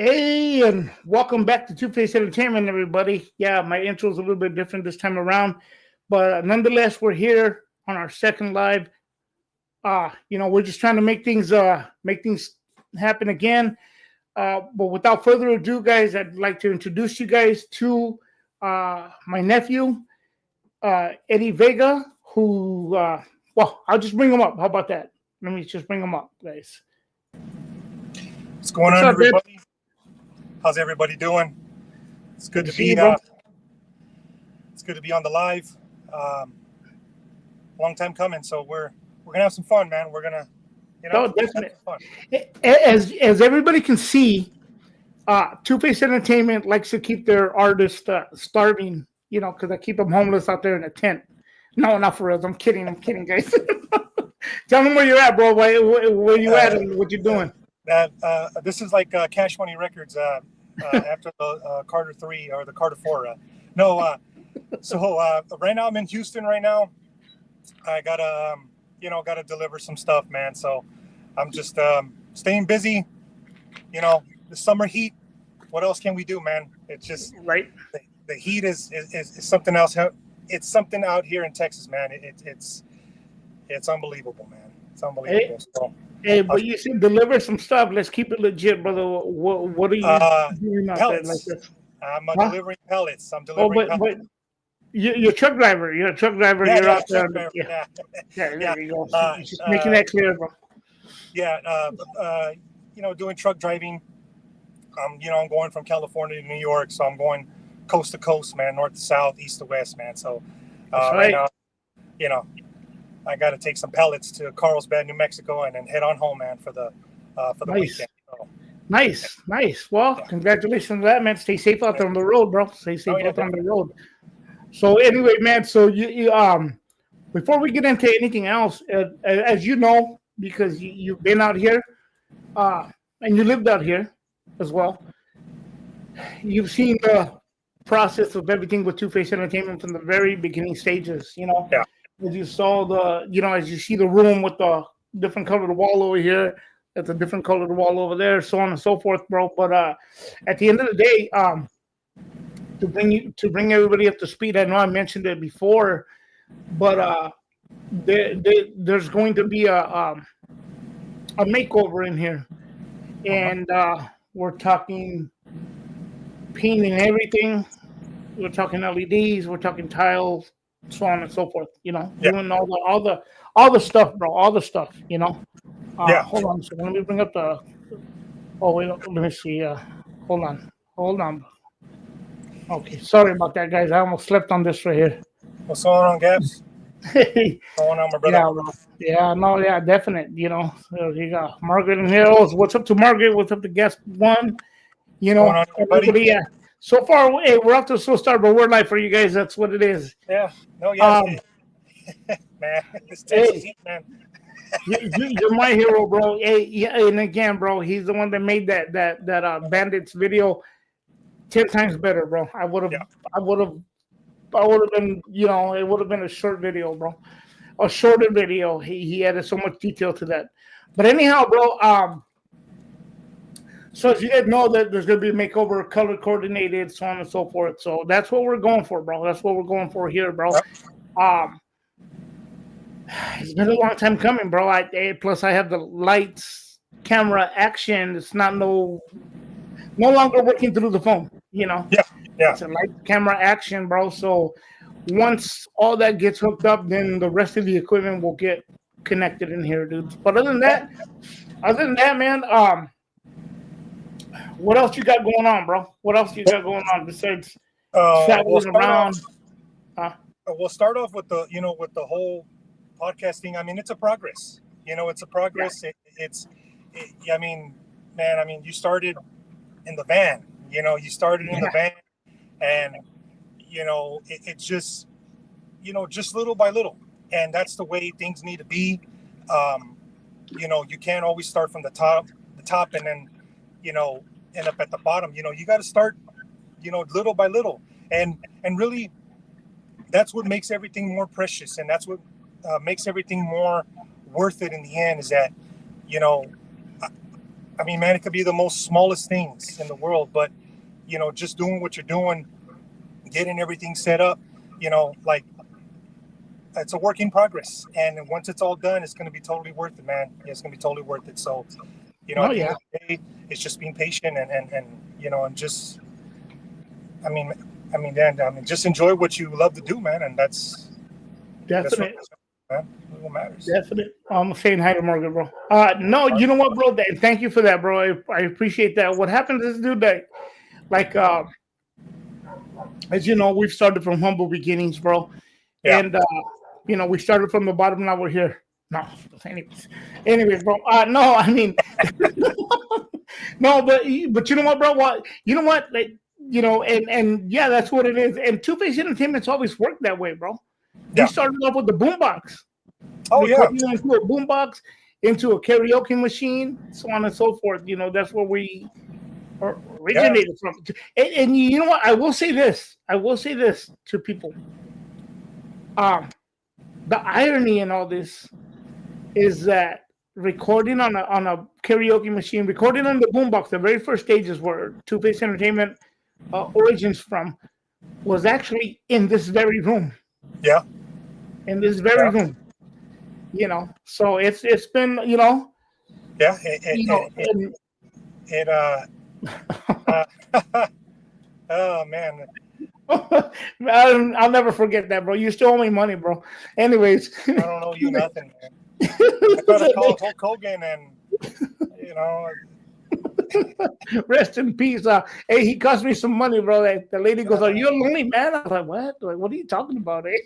Hey, and welcome back to Two Face Entertainment, everybody. Yeah, my intro is a little bit different this time around, but nonetheless, we're here on our second live. We're just trying to make things happen again. But without further ado, guys, I'd like to introduce you guys to my nephew, Eddie Vega, who, I'll just bring him up. How about that? Let me just bring him up, guys. What's going What's on, up, Ed? everybody? How's everybody doing? It's good to See you, be. bro. It's good to be on the live. Long time coming, so we're gonna have some fun, man. We're gonna, Oh, have some definitely. fun. As everybody can see, Two Face Entertainment likes to keep their artists starving, because they keep them homeless out there in a tent. No, not for real. I'm kidding, guys. Tell them where you're at, bro. Where you at and what you doing? This is like Cash Money Records after the Carter 3 or the Carter 4. So right now I'm in Houston right now. I gotta deliver some stuff, man. So I'm just staying busy. The summer heat. What else can we do, man? It's just Right. the heat is something else. It's something out here in Texas, man. It's unbelievable, man. It's unbelievable. Hey, but you should deliver some stuff. Let's keep it legit, brother. What are you doing out there like Pellets. this? I'm Huh? delivering pellets. I'm Oh, delivering but pellets. you're a truck driver. You're a truck driver. Yeah, You're out there. truck driver, Yeah, yeah. there you go. Uh, Just making that clear, bro. Doing truck driving. I'm going from California to New York, so I'm going coast to coast, man, north to south, east to west, man. So That's right right. now, I got to take some pellets to Carlsbad, New Mexico, and then head on home, man, for the Nice. weekend. So, Nice. Well, yeah. congratulations on that, man. Stay safe out there on the road, bro. Stay safe Oh, yeah, out there on the road. So anyway, man. So you before we get into anything else, as you know, because you've been out here, and you lived out here as well, you've seen the process of everything with Two Face Entertainment from the very beginning stages. Yeah. As you saw as you see the room with the different colored wall over here, that's a different colored wall over there, so on and so forth, bro. But at the end of the day, to bring everybody up to speed, I know I mentioned it before, but there's going to be a makeover in here, and we're talking painting everything. We're talking LEDs. We're talking tiles, so on and so forth. Yeah. Doing all the stuff, bro. All the stuff. Yeah. Hold on a second. Let me bring up the. Oh wait, let me see. Hold on. Okay, sorry about that, guys. I almost slept on this right here. What's going on, Gabs? Hey, What's going on, my brother? yeah, bro. Yeah, no, yeah, definite. So you got Margaret in here. Oh, what's up to Margaret? What's up to guest one? What's going on, everybody? Everybody. Yeah. So far, hey, we're off to a slow start, but we're live for you guys. That's what it is. Yeah. No, yeah. Man, it's Texas Hey, heat, man. you're my hero, bro. Hey, yeah, and again, bro, he's the one that made that bandits video 10 times better, bro. I would have been, it would have been a short video, bro. A shorter video. He added so much detail to that. But anyhow, bro, so as you guys know that there's gonna be a makeover, color coordinated, so on and so forth. So that's what we're going for, bro. That's what we're going for here, bro. Um, it's been a long time coming, bro. Plus I have the lights, camera, action. It's not no longer working through the phone. Yeah. It's a light, camera, action, bro. So once all that gets hooked up, then the rest of the equipment will get connected in here, dudes. But other than that, man, what else you got going on, bro? What else you got going on besides traveling around? We'll start off with the whole podcasting. I mean, it's a progress. It's a progress. Yeah. Man, you started in the van. You started in the van, and it's just just little by little, and that's the way things need to be. You can't always start from the top, and then end up at the bottom. You got to start little by little, and really that's what makes everything more precious, and that's what makes everything more worth it in the end. Is that I mean, man, it could be the most smallest things in the world, but just doing what you're doing, getting everything set up, like it's a work in progress. And once it's all done, it's going to be totally worth it, man. It's going to be totally worth it. So, at the end of the day, it's just being patient and just, just enjoy what you love to do, man. And that's definitely. That's what matters. Definitely. I'm saying hi to Morgan, bro. No, you know what, bro? Thank you for that, bro. I appreciate that. What happens is, dude, that like as you know, we've started from humble beginnings, bro. Yeah. And we started from the bottom, now we're here. No, anyways, bro. No, I mean, no, but you know what, bro? What? Like, and yeah, that's what it is. And Two Face Entertainment's always worked that way, bro. Yeah. We started off with the boombox. Oh yeah. Into a boombox, into a karaoke machine, so on and so forth. That's where we originated from. And you know what? I will say this to people. The irony in all this is that recording on a karaoke machine, recording on the boombox, the very first stages where Two Face Entertainment origins from, was actually in this very room. Yeah. In this very room. So it's been, Yeah. Oh man. I'll never forget that, bro. You still owe me money, bro. Anyways, I don't owe you nothing, man. I gotta call Hulk Hogan and rest in peace. Hey, he cost me some money, bro. The lady goes, "Are you a lonely man?" I was like, "What? Like, what are you talking about?" Like,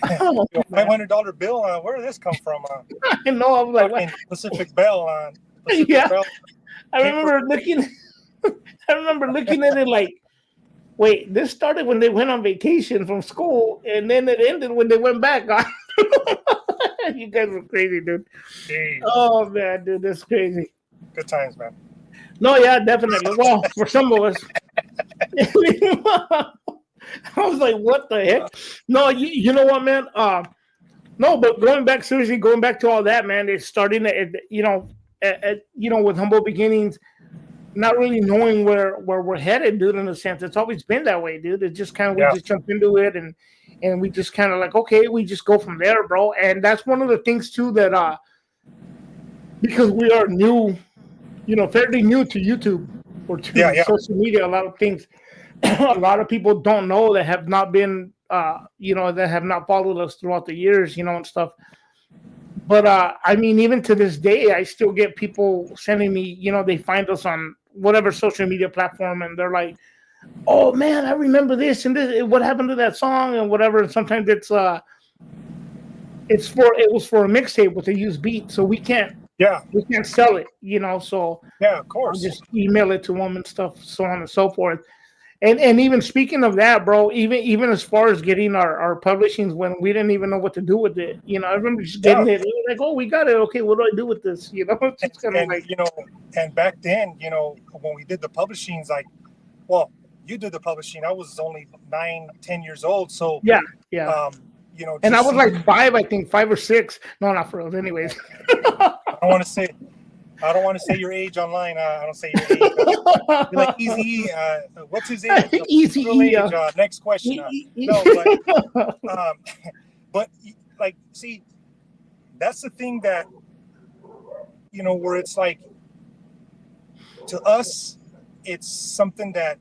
$500 bill. Where did this come from? I know. I was like, what? Pacific Bell. Bell. I remember looking at it like, wait, this started when they went on vacation from school, and then it ended when they went back. You guys were crazy, dude. Jeez. Oh man, dude, that's crazy. Good times, man. No, yeah, definitely. Well, for some of us. I was like, what the heck? No, you know what, man? No, but going back to all that, man, it's starting to, with humble beginnings, not really knowing where we're headed, dude, in a sense. It's always been that way, dude. It's just kind of, we just jump into it and we just kind of like, okay, we just go from there, bro. And that's one of the things, too, that, because we are new, fairly new to YouTube or to social media, a lot of things. A lot of people don't know that have not been, that have not followed us throughout the years, and stuff. But I mean, even to this day, I still get people sending me, they find us on whatever social media platform, and they're like, "Oh man, I remember this and this. What happened to that song and whatever?" And sometimes it was for a mixtape with a used beat, so we can't sell it, So of course, I'll just email it to them and stuff, so on and so forth. And even speaking of that, bro, even as far as getting our publishings when we didn't even know what to do with it, I remember just getting it like, oh, we got it. Okay, what do I do with this? It's just kind of like, and back then, when we did the publishings, like, well, you did the publishing. I was only 9-10 years old, so yeah. And I was like 5 or 6. No, not for real. Anyways, I don't want to say your age online. I don't say your age. You're like Easy. What's his age? Easy. Next question. But like, see, that's the thing that where it's like, to us, it's something that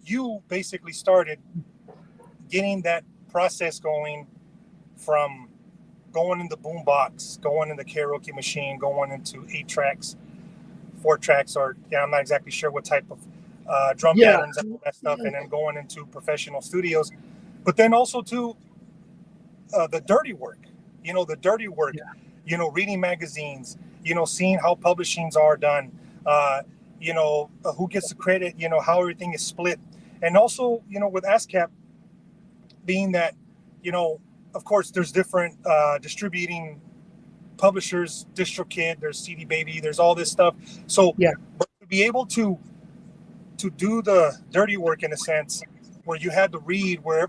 you basically started getting that process going from going in the boombox, going in the karaoke machine, going into 8 tracks, 4 tracks, or I'm not exactly sure what type of drum patterns and all that stuff, and then going into professional studios. But then also to the dirty work, reading magazines, seeing how publishings are done, who gets the credit, how everything is split. And also, with ASCAP being that, of course, there's different distributing publishers, DistroKid, there's CD Baby, there's all this stuff. So but to be able to do the dirty work in a sense, where you had to read where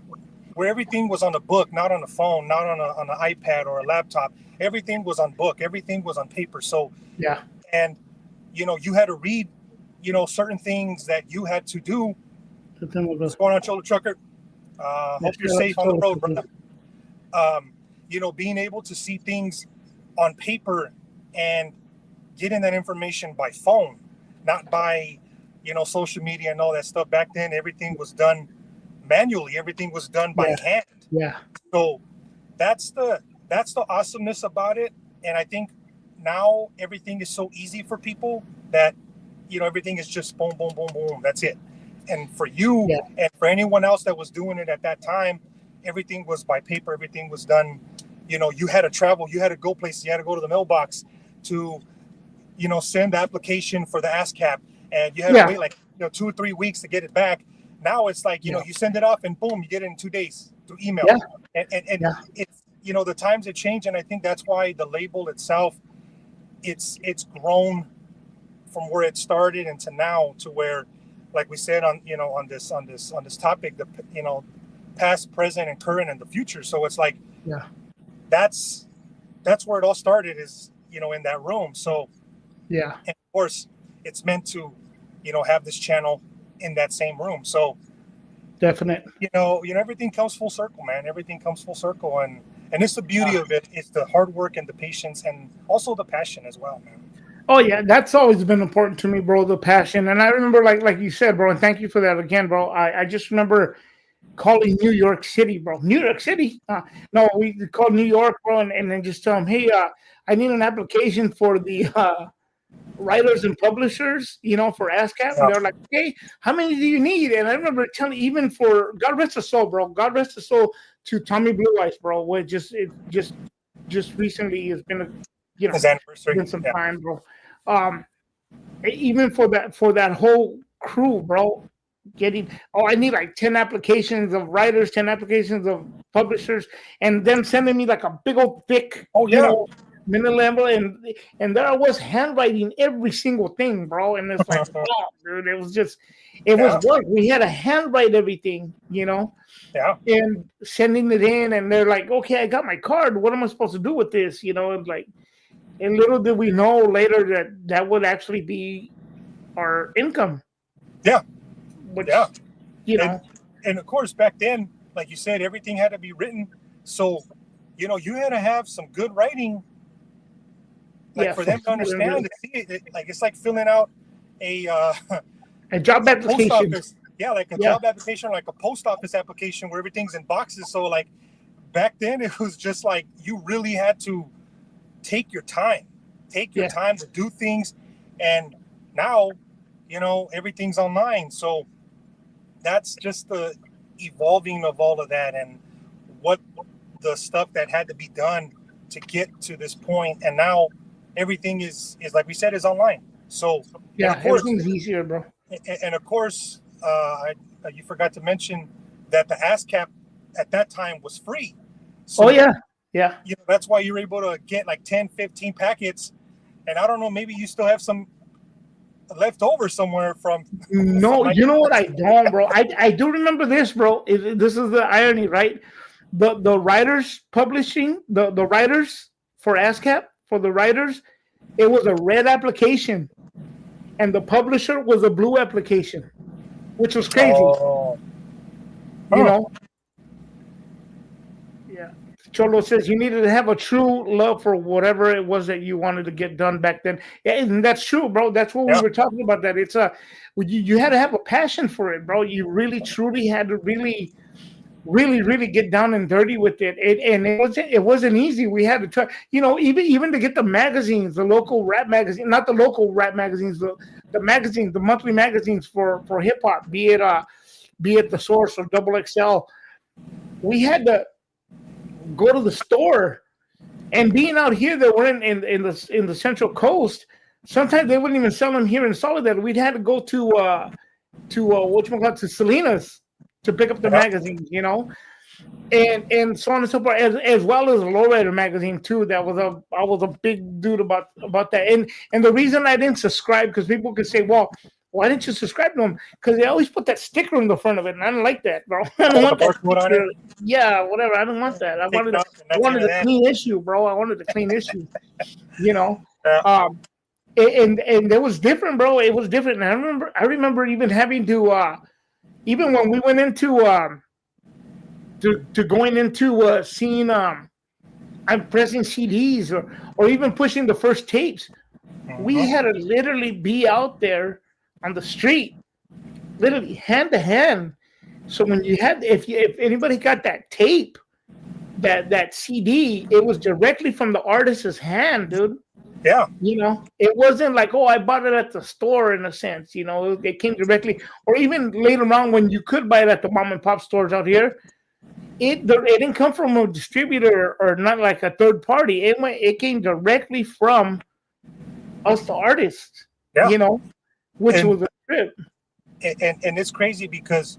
where everything was on a book, not on a phone, not on an iPad or a laptop. Everything was on book. Everything was on paper. So Yeah. and you had to read, certain things that you had to do. What's going on, Cholo Trucker? Hope you're safe on the road, brother. Being able to see things on paper and getting that information by phone, not by, social media and all that stuff. Back then, everything was done manually. Everything was done by hand. Yeah. So that's the awesomeness about it. And I think now everything is so easy for people that, everything is just boom, boom, boom, boom. That's it. And for you and for anyone else that was doing it at that time, everything was by paper. Everything was done. You had to travel. You had to go places. You had to go to the mailbox to, send the application for the ASCAP. And you had to wait like 2 or 3 weeks to get it back. Now it's like, you send it off and boom, you get it in 2 days through email. Yeah. And it's, the times have changed. And I think that's why the label itself, it's grown from where it started into now to where, like we said on this topic, the past, present, and current, and the future. So it's like, that's where it all started, is in that room. So and of course it's meant to have this channel in that same room. So definite. Everything comes full circle, man. Everything comes full circle, and it's the beauty of it. It's the hard work and the patience, and also the passion as well, man. Oh yeah, that's always been important to me, bro. The passion, and I remember, like you said, bro, and thank you for that again, bro. I just remember calling New York City, bro. New York City? No, we called New York, bro, and then just tell them, hey, I need an application for the writers and publishers, for ASCAP. And they're like, okay, how many do you need? And I remember telling, even for God rest his soul, bro. God rest his soul to Tommy Blue Eyes, bro. Which just recently has been his anniversary. Been some time, bro. Even for that whole crew, bro. I need like 10 applications of writers, 10 applications of publishers, and them sending me like a big old thick, minute level, and there I was handwriting every single thing, bro. And it's like, wow, dude, it was work. We had to handwrite everything, and sending it in, and they're like, okay, I got my card. What am I supposed to do with this? And little did we know later that would actually be our income. Yeah. Which, and of course, back then, like you said, everything had to be written. So, you had to have some good writing, for them to understand to see it. Like, it's like filling out a job application. Post office. Yeah, like a job application, like a post office application where everything's in boxes. So, like, back then, it was just like you really had to take your time to do things. And now, everything's online. So that's just the evolving of all of that, and what the stuff that had to be done to get to this point. And now everything is like we said, is online. So of course, everything's easier, bro. And of course, you forgot to mention that the ASCAP at that time was free. So, that's why you're able to get like 10, 15 packets. And I don't know, maybe you still have some left over somewhere from. No, you know what? I don't, bro. I do remember this, bro. This is the irony, right? The writers publishing, the writers for ASCAP, for the writers, it was a red application, and the publisher was a blue application, which was crazy. Yeah. Cholo says you needed to have a true love for whatever it was that you wanted to get done back then. Yeah, and that's true, bro. That's what we were talking about. That it's you had to have a passion for it, bro. You really, truly had to really get down and dirty with it. And it wasn't easy. We had to try, even to get the magazines, the local rap magazine, not the local rap magazines, the magazines, the monthly magazines for hip hop, be it The Source or Double XL. We had to go to the store, and being out here that we're in the Central Coast, sometimes they wouldn't even sell them here in Soledad. We'd had to go to Salinas to pick up the magazines, and so on and so forth, as well as a lowrider magazine too. I was a big dude about that. And the reason I didn't subscribe, because people could say, well, why didn't you subscribe to them? Because they always put that sticker in the front of it, and I don't like that, bro. I don't Oh, want the that barcode on sticker. it? Yeah, whatever. I don't want that. I Take it wanted off, and that's the end a of that. clean issue, bro. I wanted a clean issue. You know, Yeah. and it was different, bro. It was different. And I remember even having to, even when we went into to going into seeing I'm pressing CDs or even pushing the first tapes. We had to literally be out there on the street, literally hand to hand. So when you had, if anybody got that tape, that CD, it was directly from the artist's hand, dude. Yeah. You know, it wasn't like, oh, I bought it at the store in a sense. You know, it came directly, or even later on when you could buy it at the mom and pop stores out here. It didn't come from a distributor or not like a third party. It came directly from us, the artists. Yeah. You know, which And- was a trip. And it's crazy because,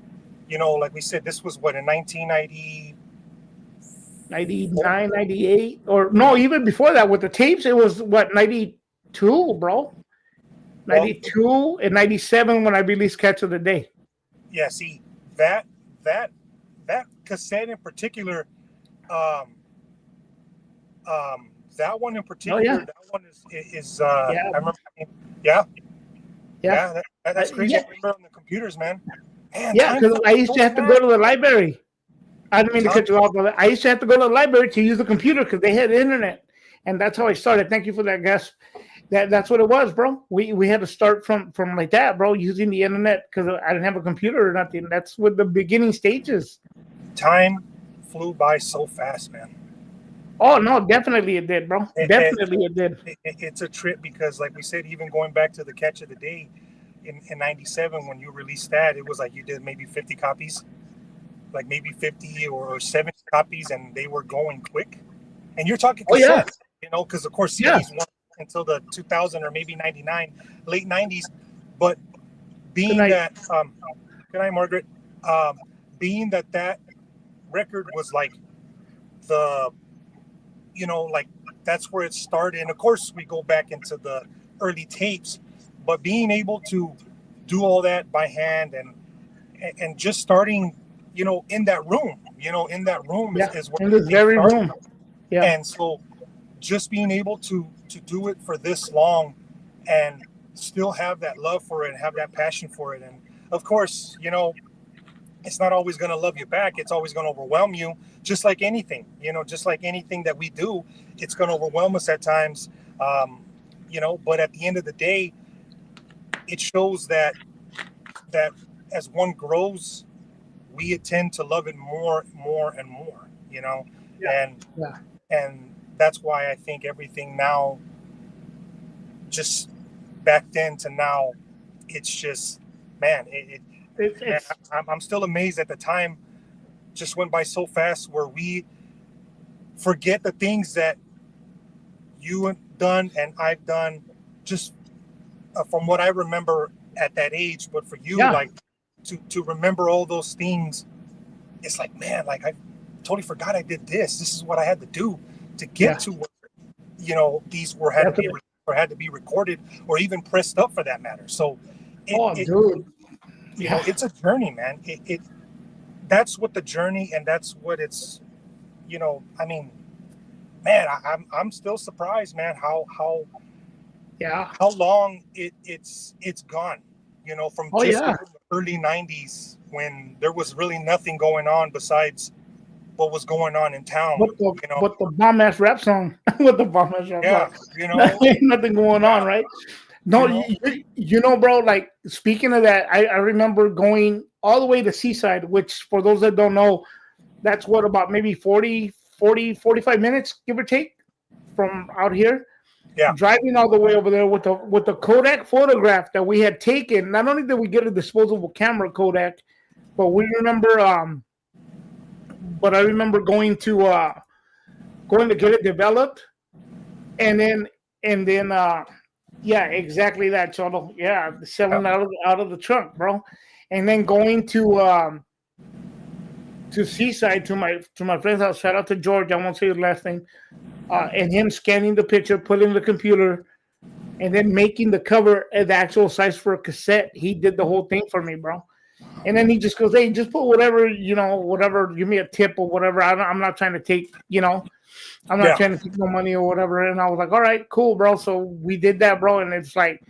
you know, like we said, this was what, in 1990. 99, 98, or no, even before that with the tapes, it was what, 92, bro? 92 and 97 when I released Catch of the Day. Yeah, see, that cassette in particular, that one in particular, that one is I remember, that's crazy. I remember on the computers, man. Yeah, because I used to have to go to the library. I didn't mean to cut you off, but I used to have to go to the library to use the computer because they had internet, and that's how I started. Thank you for that, guys. That's what it was, bro. We had to start from like that, bro, using the internet because I didn't have a computer or nothing. That's what the beginning stages. Time flew by so fast, man. Oh no, definitely it did, bro. Definitely it did. It's a trip because, like we said, even going back to the Catch of the Day in 97 when you released that, it was like you did maybe 50 copies, like maybe 50 or 70 copies, and they were going quick. And you're talking cassettes, you know, because of course CDs weren't until the 2000 or maybe 99, late 90s. But being that, good night, Margaret. Being that record was like the, you know, like that's where it started. And of course, we go back into the early tapes, but being able to do all that by hand and just starting, you know, in that room, is where in this very room. Yeah. And so just being able to do it for this long and still have that love for it and have that passion for it. And of course, you know, it's not always going to love you back. It's always going to overwhelm you, just like anything, you know, just like anything that we do, it's going to overwhelm us at times, you know, but at the end of the day, it shows that as one grows, we tend to love it more and more, you know, and that's why I think everything now, just back then to now, it's just, man, I'm still amazed at the time just went by so fast where we forget the things that you have done and I've done just from what I remember at that age. But for you, like to remember all those things, it's like, man, like I totally forgot I did this. This is what I had to do to get to where, you know, these had to be recorded or even pressed up for that matter. So dude. You know, it's a journey, man. It that's what the journey, and that's what it's, you know, I mean, man, I'm still surprised, man, how long it's gone, you know, from the early 90s when there was really nothing going on besides what was going on in town. What the bomb ass rap song? What the bomb ass rap song? You know, nothing going on, right? No, you know, bro, like speaking of that, I remember going all the way to Seaside, which for those that don't know, that's what, about maybe 45 minutes, give or take, from out here. Yeah. Driving all the way over there with the Kodak photograph that we had taken. Not only did we get a disposable camera Kodak, but we remember but I remember going to get it developed, and then yeah, exactly that, Cholo. Yeah, selling out of the trunk, bro. And then going to Seaside to my friend's house. Shout out to George. I won't say his last name. And him scanning the picture, put it in the computer, and then making the cover the actual size for a cassette. He did the whole thing for me, bro. And then he just goes, "Hey, just put whatever, whatever. Give me a tip or whatever. I'm not trying to take, I'm not trying to take no money or whatever." And I was like, "All right, cool, bro." So we did that, bro. And it's like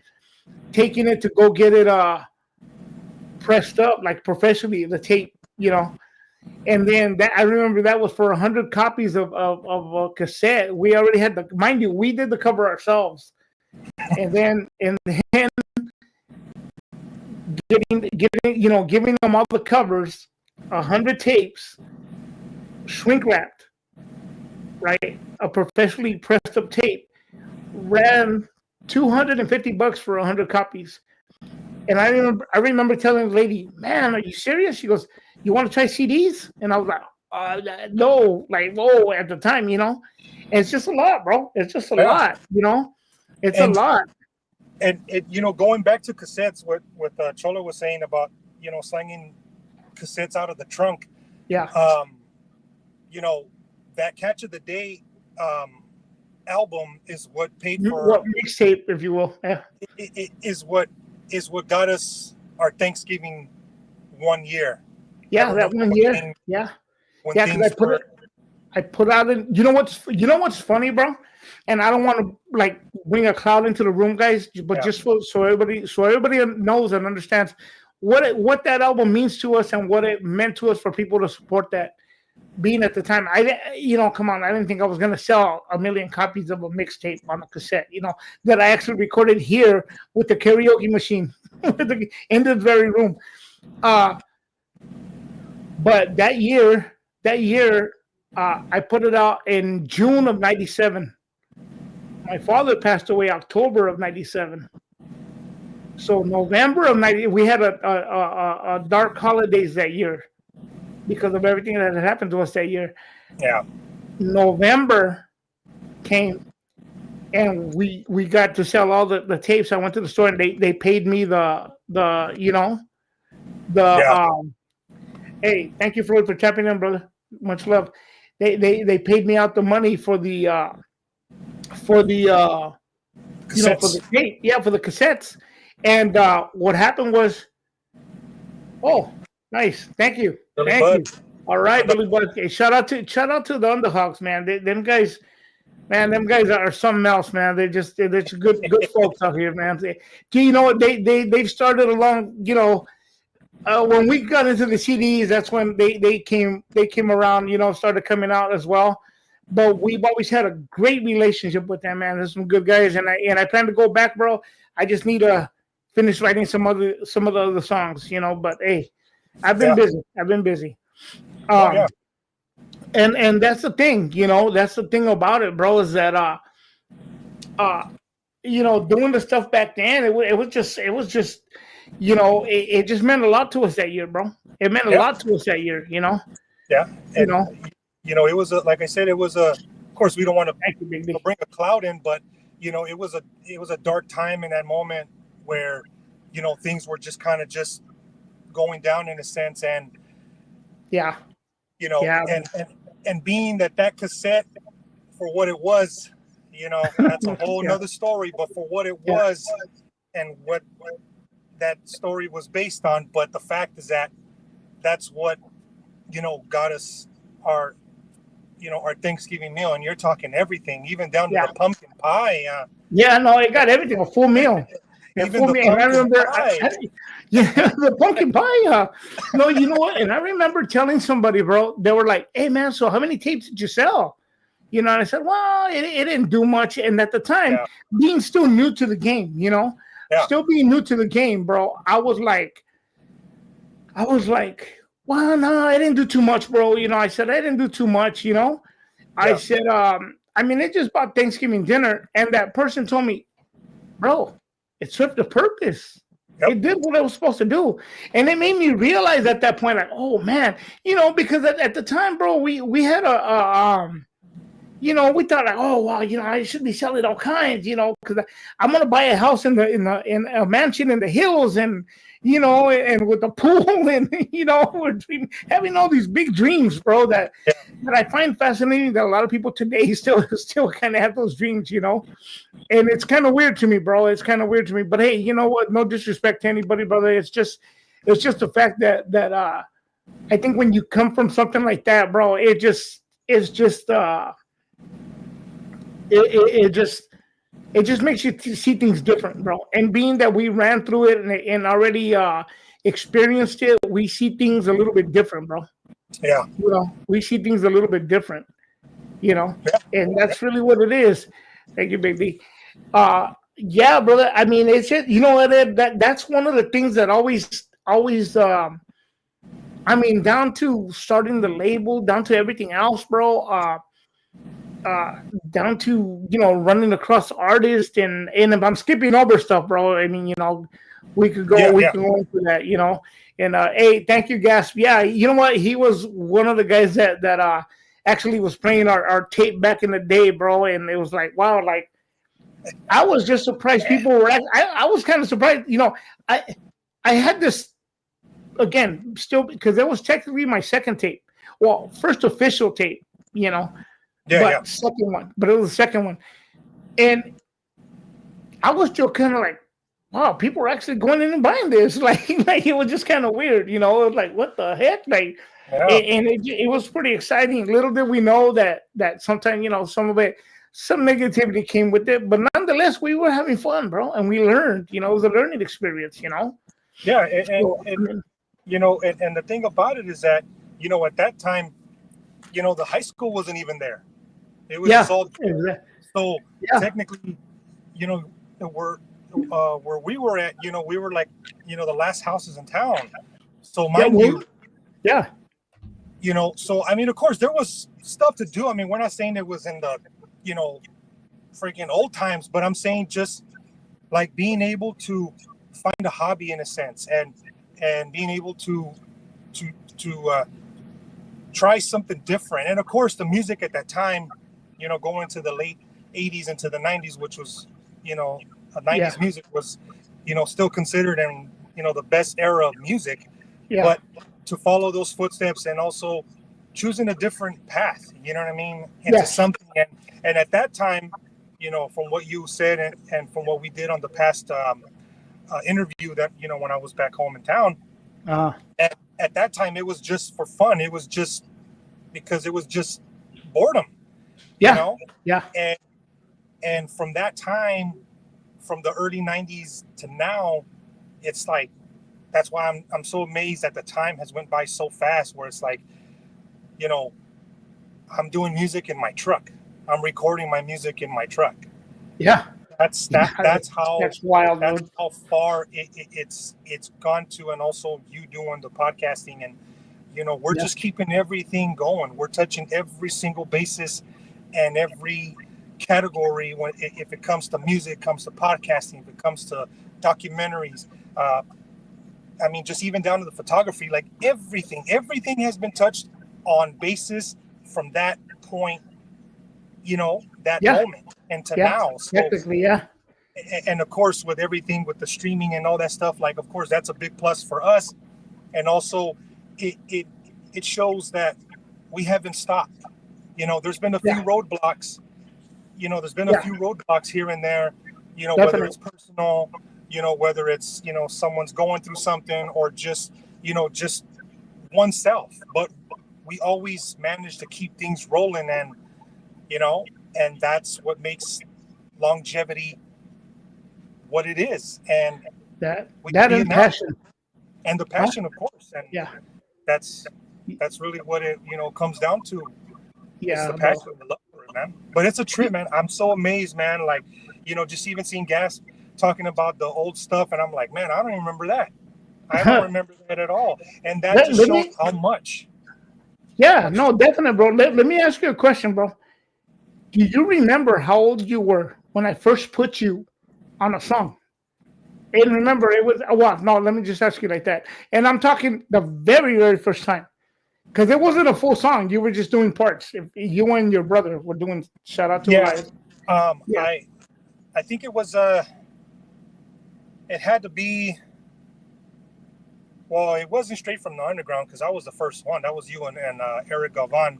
taking it to go get it pressed up, like professionally, the tape, And then I remember that was for 100 copies of a cassette. We already had mind you, we did the cover ourselves. And then giving them all the covers, 100 tapes, shrink wrapped, right? A professionally pressed up tape, ran $250 for 100 copies. And I remember telling the lady, "Man, are you serious?" She goes, "You want to try CDs?" And I was like, "No, like, whoa," at the time, And it's just a lot, bro. It's just a lot, It's a lot. And going back to cassettes, what Cholo was saying about, slinging cassettes out of the trunk. Yeah. That Catch of the Day album is what paid for what mixtape, if you will. Yeah. It is what got us our Thanksgiving one year. Yeah, that 1 year. Yeah. Because I put out in. You know what's funny, bro? And I don't want to like bring a cloud into the room, guys, but just so everybody knows and understands what that album means to us and what it meant to us for people to support that. Being at the time, come on, I didn't think I was gonna sell 1 million copies of a mixtape on a cassette, that I actually recorded here with the karaoke machine in this very room. But that year, I put it out in June of '97. My father passed away October of '97. So November of '90, we had a dark holidays that year because of everything that had happened to us that year. Yeah. November came, and we got to sell all the tapes. I went to the store and they paid me hey, thank you for tapping in, brother. Much love. They paid me out the money for the cassettes. For the tape, for the cassettes. And what happened was, oh, nice, thank you. Thank you. All right, Billy Bud. Okay, shout out to the Underhogs, man. Them guys are something else, man. They're good folks out here, man. They've started along. When we got into the CDs, that's when they came around. Started coming out as well. But we've always had a great relationship with them, man. There's some good guys, and I plan to go back, bro. I just need to finish writing some of the other songs, But hey, I've been busy. And that's the thing, That's the thing about it, bro. Is that doing the stuff back then, it was just it just meant a lot to us that year, bro. It meant a lot to us that year, Yeah. And, it was like I said, it was of course we don't want to bring a cloud in, but it was a dark time in that moment where things were just kind of just going down in a sense, and and being that cassette for what it was, that's a whole nother story, but for what it was and what that story was based on. But the fact is that's what got us our Thanksgiving meal, and you're talking everything, even down to the pumpkin pie. It got everything, a full meal. Even the and I remember, pie. the pumpkin pie. No, you know what? And I remember telling somebody, bro, they were like, "Hey, man, so how many tapes did you sell?" And I said, "Well, it didn't do much." And at the time, being still new to the game, still being new to the game, bro, I was like, "Well, no, I didn't do too much, bro." I said, "I didn't do too much," I said, it just bought Thanksgiving dinner. And that person told me, "Bro, it served a purpose. It did what it was supposed to do." And it made me realize at that point, like, oh man, because at the time, bro, we had we thought like, oh wow, I should be selling all kinds, because I'm gonna buy a house in a mansion in the hills, and and with a pool, and we're having all these big dreams, bro. That I find fascinating. That a lot of people today still kind of have those dreams, and it's kind of weird to me, bro. It's kind of weird to me. But hey, you know what? No disrespect to anybody, brother. It's just the fact that I think when you come from something like that, bro, it's just it just makes you see things different, bro. And being that we ran through it and already experienced it, we see things a little bit different, bro. Yeah. We see things a little bit different, and that's really what it is. Thank you, baby. Yeah, brother. I mean, it's just that's one of the things that always I mean, down to starting the label, down to everything else, bro. Down to running across artists, and if I'm skipping over stuff, bro, I mean, we could go can go into that, and hey, thank you, Gasp. Yeah, you know what, he was one of the guys that actually was playing our tape back in the day, bro, and it was like, wow, like I was just surprised people were I was kind of surprised, I I had this again still, because that was technically my second tape, well, first official tape, second one, but it was the second one. And I was still kind of like, wow, people are actually going in and buying this. Like it was just kind of weird, It was like, what the heck? Like, and it was pretty exciting. Little did we know that sometimes, some negativity came with it, but nonetheless, we were having fun, bro, and we learned. It was a learning experience. Yeah, and the thing about it is that at that time, the high school wasn't even there. It was just all so technically, where we were at, we were like, the last houses in town. So mind you, so I mean, of course, there was stuff to do. I mean, we're not saying it was in the, freaking old times, but I'm saying just like being able to find a hobby in a sense, and being able to try something different. And of course, the music at that time, going into the late 80s into the 90s, which was, 90s music was, still considered and, the best era of music. Yeah. But to follow those footsteps and also choosing a different path, you know what I mean? Into something. And at that time, from what you said and from what we did on the past interview that, when I was back home in town, at that time, it was just for fun. It was just because it was just boredom, Yeah. And from that time, from the early 90s to now, it's like, that's why I'm so amazed that the time has went by so fast, where it's like, I'm doing music in my truck. I'm recording my music in my truck. Yeah. That's how that's wild. That's how far it's gone to, and also you doing the podcasting, and we're just keeping everything going. We're touching every single basis and every category if it comes to music, comes to podcasting, if it comes to documentaries. I mean, just even down to the photography, like everything has been touched on basis from that point, that moment and to now. So, technically, and of course, with everything with the streaming and all that stuff, like, of course, that's a big plus for us. And also it shows that we haven't stopped. There's been a few roadblocks, a few roadblocks here and there, whether it's personal, whether it's, someone's going through something, or just, just oneself, but we always manage to keep things rolling, and, and that's what makes longevity what it is. And that and passion, and the passion, of course. And that's really what it, comes down to. It's the passion and the love for it, man. But it's a trip, man. I'm so amazed, man. Like, just even seeing Gas talking about the old stuff, and I'm like, man, I don't even remember that. I don't remember that at all. And that just shows how much. Yeah, no, definitely, bro. Let me ask you a question, bro. Do you remember how old you were when I first put you on a song? And remember, it was, well, no, let me just ask you like that. And I'm talking the very, very first time. Because it wasn't a full song. You were just doing parts. If you and your brother were doing shout out to Yeah. Elias. Yeah. I think it was it had to be. Well, it wasn't straight from the underground because I was the first one. That was you and Eric Galvan.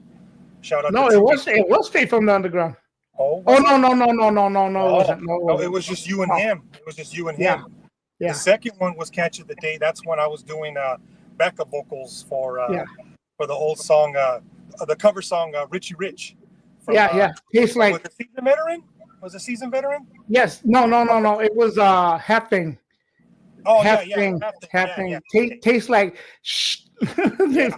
Shout out No, to True. it was straight from the underground. Oh, Oh was it? no, it wasn't. No, it No, wasn't. it was just you and No. him. It was just you and Yeah. him. Yeah. The second one was Catch of the Day. That's when I was doing backup vocals for the old song, the cover song Richie Rich. From, Yeah. Tastes was like a seasoned veteran? Was a seasoned veteran? yes. No. It was half thing. Oh Half yeah, thing. half Thing. yeah. Tastes like shh. Yeah.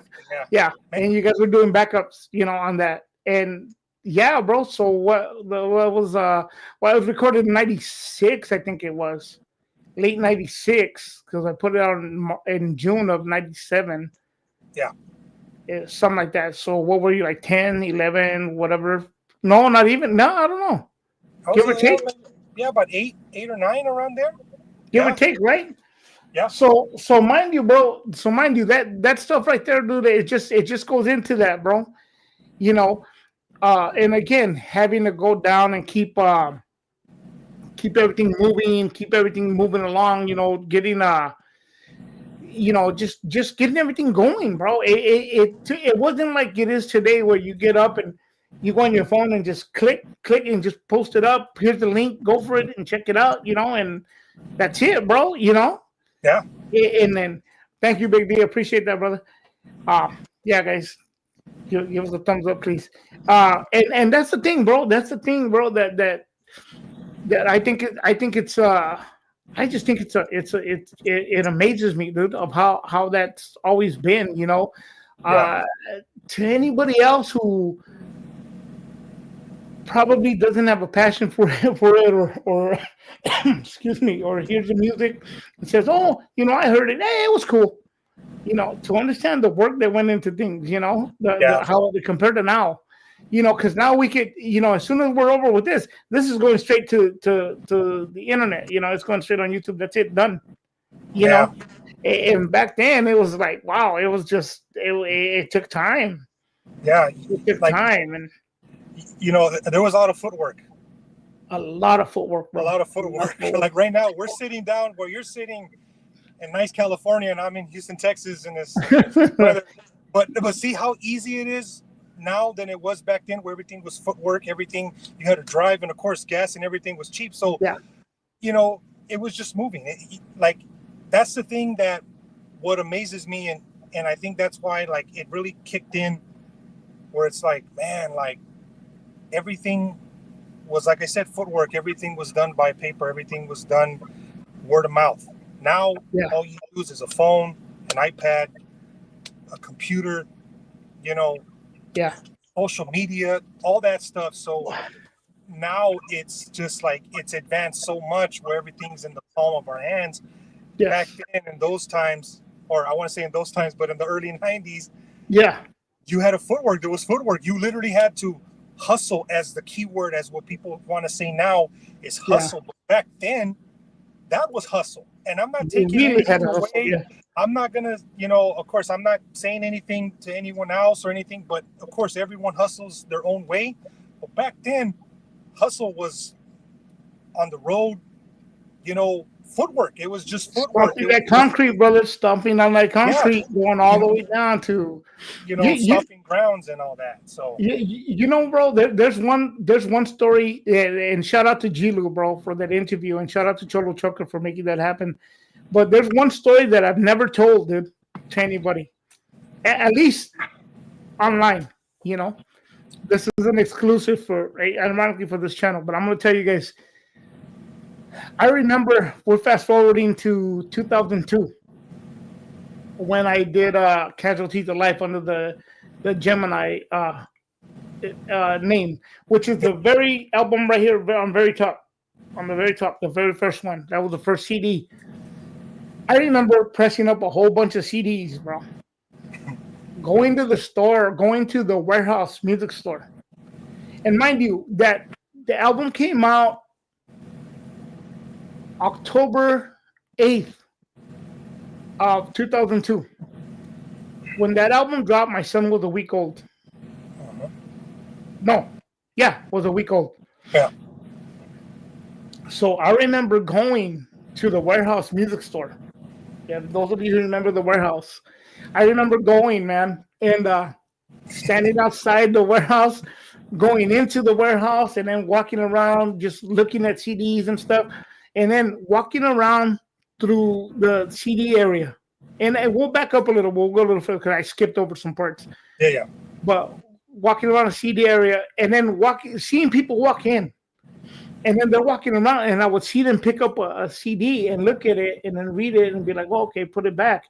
Yeah. And you guys were doing backups, on that. And yeah, bro. So what was well, it was recorded in '96, I think it was. Late '96, because I put it out in June of '97. Yeah. Something like that. So what were you, like 10, 11, whatever? No, not even. No, I don't know. Give or take. Yeah, about eight or nine around there. Give or take, right? Yeah. So mind you, bro. So mind you, that stuff right there, dude. It just goes into that, bro. And again, having to go down and keep everything moving along. Getting just getting everything going, bro. It wasn't like it is today, where you get up and you go on your phone and just click and just post it up. Here's the link, go for it and check it out, and that's it, bro. Yeah. And then thank you, Big D. Appreciate that, brother. Yeah, guys, give us a thumbs up, please. And that's the thing, bro. That's the thing, bro. That I think it's I just think it amazes me, dude, of how that's always been, to anybody else who probably doesn't have a passion for it or excuse me, or hears the music and says, oh, I heard it. Hey, it was cool. To understand the work that went into things, how they compared to now, because now we could, as soon as we're over with this is going straight to the internet. It's going straight on YouTube. That's it, done. And back then it was like, wow, it was just it took time. Yeah, it took time, and there was a lot of footwork. A lot of footwork, bro. A lot of footwork. Like right now, we're sitting down where you're sitting in nice California, and I'm in Houston, Texas, in this weather. But see how easy it is now than it was back then, where everything was footwork, everything you had to drive, and of course gas and everything was cheap. So it was just moving. Like that's the thing that what amazes me, and I think that's why like it really kicked in, where it's like, man, like everything was, like I said, footwork. Everything was done by paper. Everything was done word of mouth. Now all you use is a phone, an iPad, a computer, social media, all that stuff. So now it's just like it's advanced so much where everything's in the palm of our hands. Back then, in those times, or I want to say in those times, but in the early 90s, you had a footwork. There was footwork. You literally had to hustle, as the keyword, as what people want to say now is hustle. But back then, that was hustle. And I'm not taking anything away. I'm not gonna, of course, I'm not saying anything to anyone else or anything, but of course, everyone hustles their own way. But back then, hustle was on the road, footwork. It was just footwork. Stomping that concrete, brother. Stomping on that concrete, going all the way down to, stomping grounds and all that. So bro, there's one story, and shout out to Gilu, bro, for that interview, and shout out to Cholo Choker for making that happen. But there's one story that I've never told, dude, to anybody, at least online. This is an exclusive ironically for this channel, but I'm going to tell you guys. I remember we're fast forwarding to 2002 when I did Casualties of Life under the Gemini name, which is the very album right here on the very top, the very first one. That was the first CD. I remember pressing up a whole bunch of CDs, bro. Going to the store, going to the warehouse music store. And mind you, that the album came out October 8th of 2002. when that album dropped, my son was a week old. No, yeah, was a week old. Yeah. So I remember going to the Warehouse Music Store. Yeah, those of you who remember the Warehouse, I remember going, man, and standing outside the warehouse, going into the warehouse, and then walking around, just looking at CDs and stuff, and then walking around through the CD area. And we'll back up a little. We'll go a little further because I skipped over some parts. Yeah. But walking around the CD area, and then seeing people walk in. And then they're walking around, and I would see them pick up a CD and look at it and then read it and be like, oh, okay, put it back.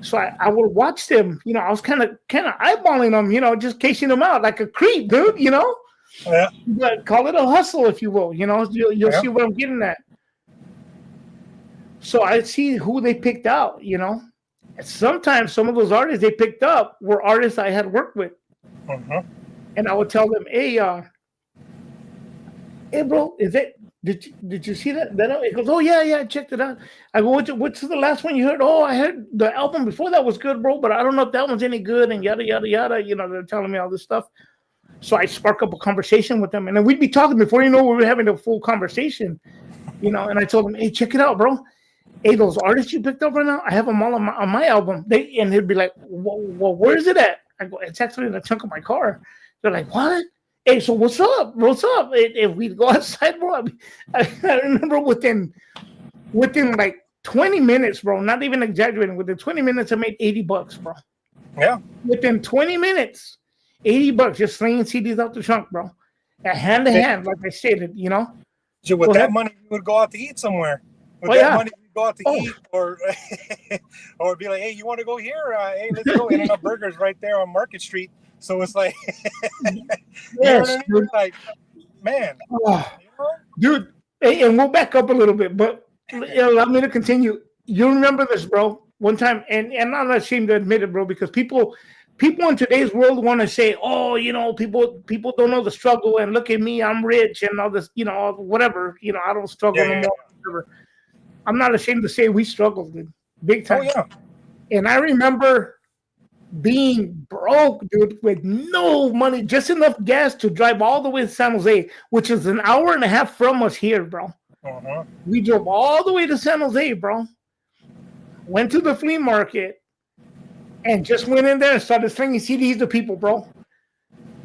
So I would watch them. I was kind of eyeballing them, just casing them out like a creep, dude, Yeah. But call it a hustle, if you will. You'll see what I'm getting at. So I'd see who they picked out, And sometimes some of those artists they picked up were artists I had worked with. And I would tell them, hey, bro, is it? Did you see that? It goes, oh yeah, I checked it out. I go, what's the last one you heard? Oh, I heard the album before that was good, bro, but I don't know if that one's any good, and yada yada yada. They're telling me all this stuff. So I spark up a conversation with them, and then we'd be talking before we were having a full conversation. And I told them, hey, check it out, bro. Hey, those artists you picked up right now, I have them all on my album. And they'd be like, well, where is it at? I go, it's actually in the trunk of my car. They're like, what? Hey, so what's up? If we go outside, bro, I remember within like 20 minutes, bro, not even exaggerating, within 20 minutes, I made $80, bro. Yeah. Within 20 minutes, $80, just slinging CDs out the trunk, bro. Hand to hand, like I stated, So with that money, you would go out to eat somewhere. With that money, you go out to eat, or be like, hey, you want to go here? Hey, let's go. In-N-Out Burgers right there on Market Street. So it's like, yes, dude. Like, man, dude. And we'll back up a little bit, but allow me to continue. You remember this, bro? One time, and I'm not ashamed to admit it, bro, because people in today's world want to say, oh, people don't know the struggle, and look at me, I'm rich, and all this, whatever. I don't struggle no more. Whatever. I'm not ashamed to say we struggled, dude, big time. Oh yeah. And I remember being broke, dude, with no money, just enough gas to drive all the way to San Jose, which is an hour and a half from us here, bro. We drove all the way to San Jose, bro. Went to the flea market and just went in there and started slinging CDs to people, bro.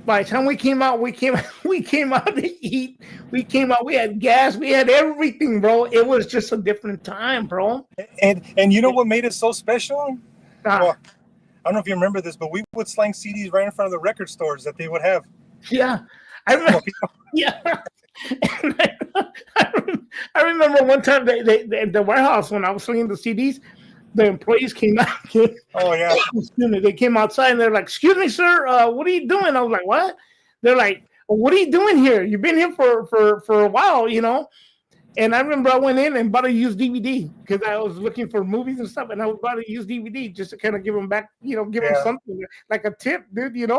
By the time we came out to eat. We came out, we had gas, we had everything, bro. It was just a different time, bro. And you know what made it so special? Well, I don't know if you remember this, but we would slang CDs right in front of the record stores that they would have. Yeah, I remember. Yeah, I remember one time the warehouse when I was slinging the CDs, the employees came out. Oh yeah. Excuse me. They came outside and they're like, "Excuse me, sir. What are you doing?" I was like, "What?" They're like, "What are you doing here? You've been here for a while, And I remember I went in and bought a used DVD because I was looking for movies and stuff, and I was bought a used DVD just to kind of give them back, give them something like a tip, dude,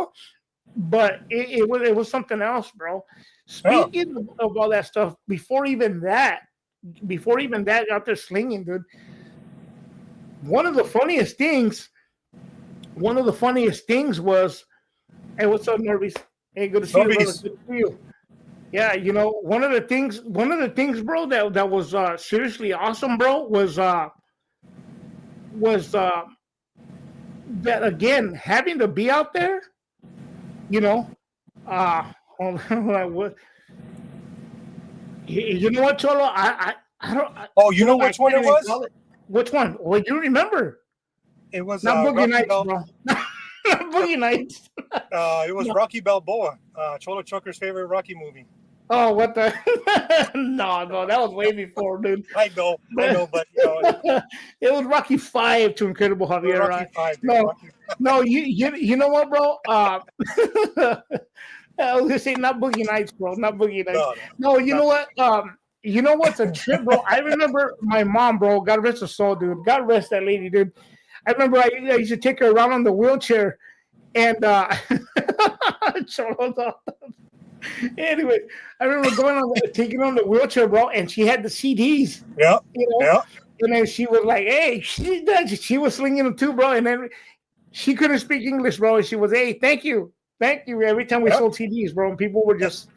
But it was something else, bro. Speaking of all that stuff, before even that out there slinging, dude. One of the funniest things was, hey, what's up, Norbies? Hey, good to see you, brother. Good to see you. Yeah, one of the things, bro, that was seriously awesome, bro, was that again, having to be out there, hold on, what? You know what, Cholo? I don't. Oh, you know which one it was? Which one? Well, you remember? It was not Boogie Nights, bro. Not Boogie Nights. It was Rocky Balboa, Cholo Trucker's favorite Rocky movie. Oh, what the? No, that was way before, dude. I know, but it was Rocky 5 to Incredible Javier. Rocky 5. No, you know what, bro? I was gonna say not Boogie Nights, bro. Not Boogie Nights. No, you know what? You know what's a trip, bro? I remember my mom, bro. God rest her soul, dude. God rest that lady, dude. I remember I used to take her around on the wheelchair, and anyway, I remember taking on the wheelchair, bro, and she had the CDs. Yeah. And then she was like, "Hey," she was slinging them too, bro. And then she couldn't speak English, bro. And she was, hey, thank you. Thank you. Every time we Yep. sold CDs, bro. And people were just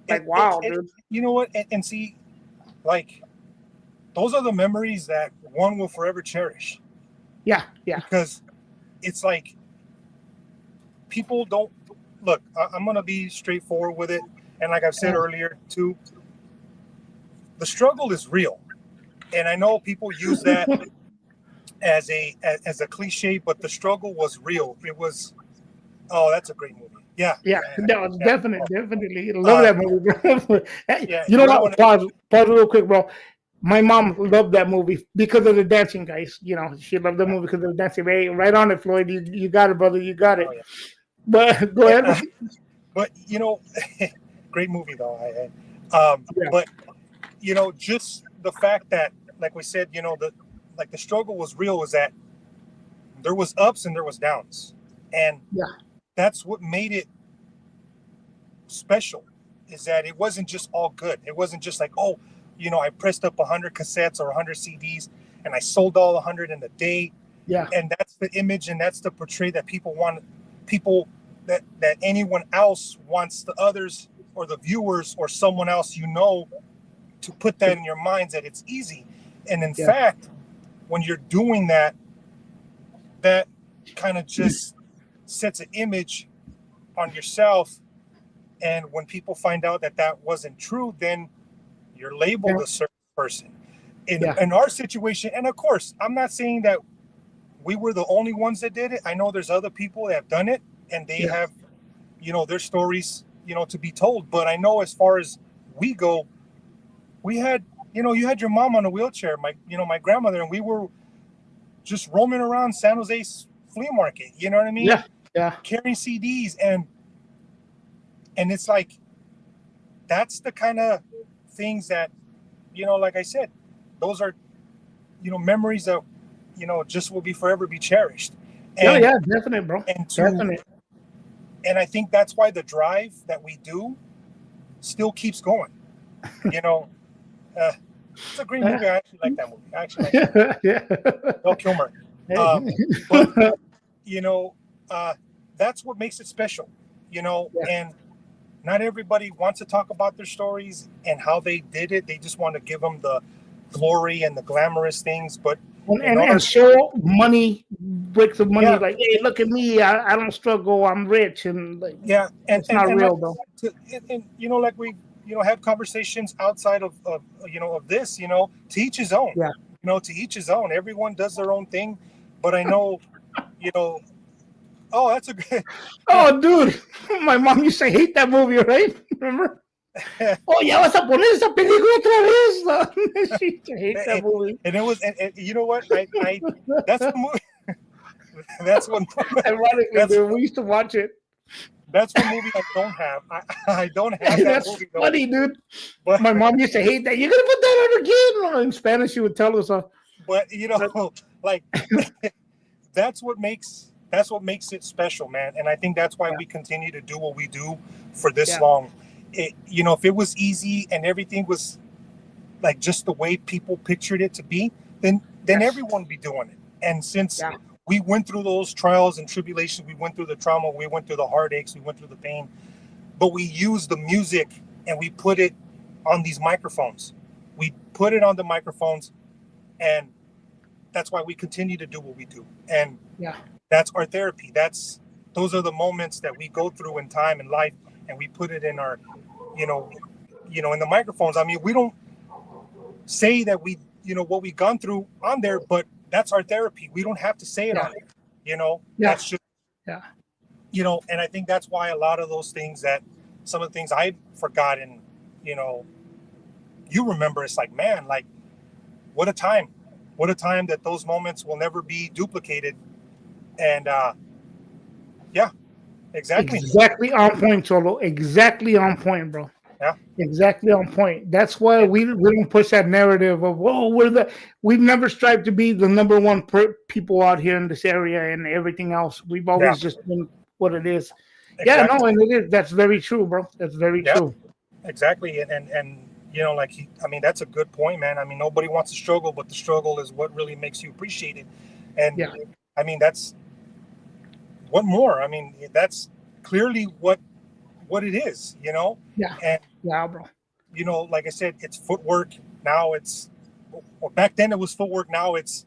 like, wow, dude. You know what? And see, like, those are the memories that one will forever cherish. Yeah, yeah. Because it's like, people don't look. I'm gonna be straightforward with it, and like I've said earlier too, the struggle is real, and I know people use that as a cliche, but the struggle was real. It was. Oh, that's a great movie. Yeah, Yeah, no, yeah. definitely. Love that movie, bro. Yeah, You know what? Pause real quick, bro. My mom loved that movie because of the dancing, guys. You know, she loved the movie because of the dancing. Hey, right on it, Floyd. You got it, brother. You got it. Oh, yeah. But go ahead. But you know, great movie though. Yeah. But you know, just the fact that, like we said, you know, the struggle was real. Was that there was ups and there was downs, and Yeah. that's what made it special. Is that it wasn't just all good. It wasn't just like, oh, you know, I pressed up 100 cassettes or 100 CDs and I sold all 100 in a day. Yeah. And that's the image and that's the portray that people want. People that anyone else wants the others or the viewers or someone else, you know, to put that in your minds that it's easy. And in fact, when you're doing that, that kind of just sets an image on yourself. And when people find out that that wasn't true, then you're labeled a certain person. In our situation, and of course, I'm not saying that we were the only ones that did it. I know there's other people that have done it, and they have, you know, their stories, you know, to be told. But I know as far as we go, we had, you know, you had your mom on a wheelchair, my grandmother, and we were just roaming around San Jose's flea market. You know what I mean? Yeah. Yeah. Carrying CDs, and it's like, that's the kind of things that, you know, like I said, those are, you know, memories that, you know, just will be forever be cherished. And, yeah, definitely, bro. Definitely. And I think that's why the drive that we do still keeps going. You know, it's a great movie. I actually like that movie. I actually like that. Val Kilmer. But, you know, that's what makes it special, you know, and not everybody wants to talk about their stories and how they did it. They just want to give them the glory and the glamorous things, but and show money, bricks of money, like, hey, look at me, I don't struggle, I'm rich, and like, and it's not real, like, though. And you know, like we, you know, have conversations outside of you know, of this, you know, to each his own. Yeah. You know, to each his own. Everyone does their own thing, but I know, you know, oh, that's a good. Oh, dude, my mom used to hate that movie, right? Remember? Oh, ya vas a poner esa película otra vez. She used to hate that movie. And it was, and you know what? I that's the movie. That's one. Ironically, dude, we used to watch it. That's one movie I don't have. I don't have that that's movie. That's funny, dude. But my mom used to hate that. You're gonna put that on again. In Spanish, she would tell us. But you know, like, that's what makes it special, man. And I think that's why we continue to do what we do for this long. You know, if it was easy and everything was like just the way people pictured it to be, then everyone would be doing it. And since we went through those trials and tribulations, we went through the trauma, we went through the heartaches, we went through the pain, but we used the music and we put it on these microphones. We put it on the microphones, and that's why we continue to do what we do. And that's our therapy. Those are the moments that we go through in time and life, and we put it in our, you know, in the microphones. I mean, we don't say that we, you know, what we've gone through on there, but that's our therapy. We don't have to say it on it, you know. That's just, you know. And I think that's why a lot of those things, that some of the things I've forgotten, you know, you remember. It's like, man, like, what a time that those moments will never be duplicated. And exactly on point, Cholo. Exactly on point, bro. Yeah, exactly on point. That's why we don't push that narrative of, whoa, we've never strived to be the number one people out here in this area and everything else. We've always just been what it is. Exactly. Yeah, no, and it is. That's very true, bro. That's very true. Exactly. And you know, like, I mean, that's a good point, man. I mean, nobody wants to struggle, but the struggle is what really makes you appreciate it. And I mean, that's what more? I mean, that's clearly what it is, Yeah. And Yeah, bro. Like I said, it's footwork. Now or back then it was footwork. Now it's,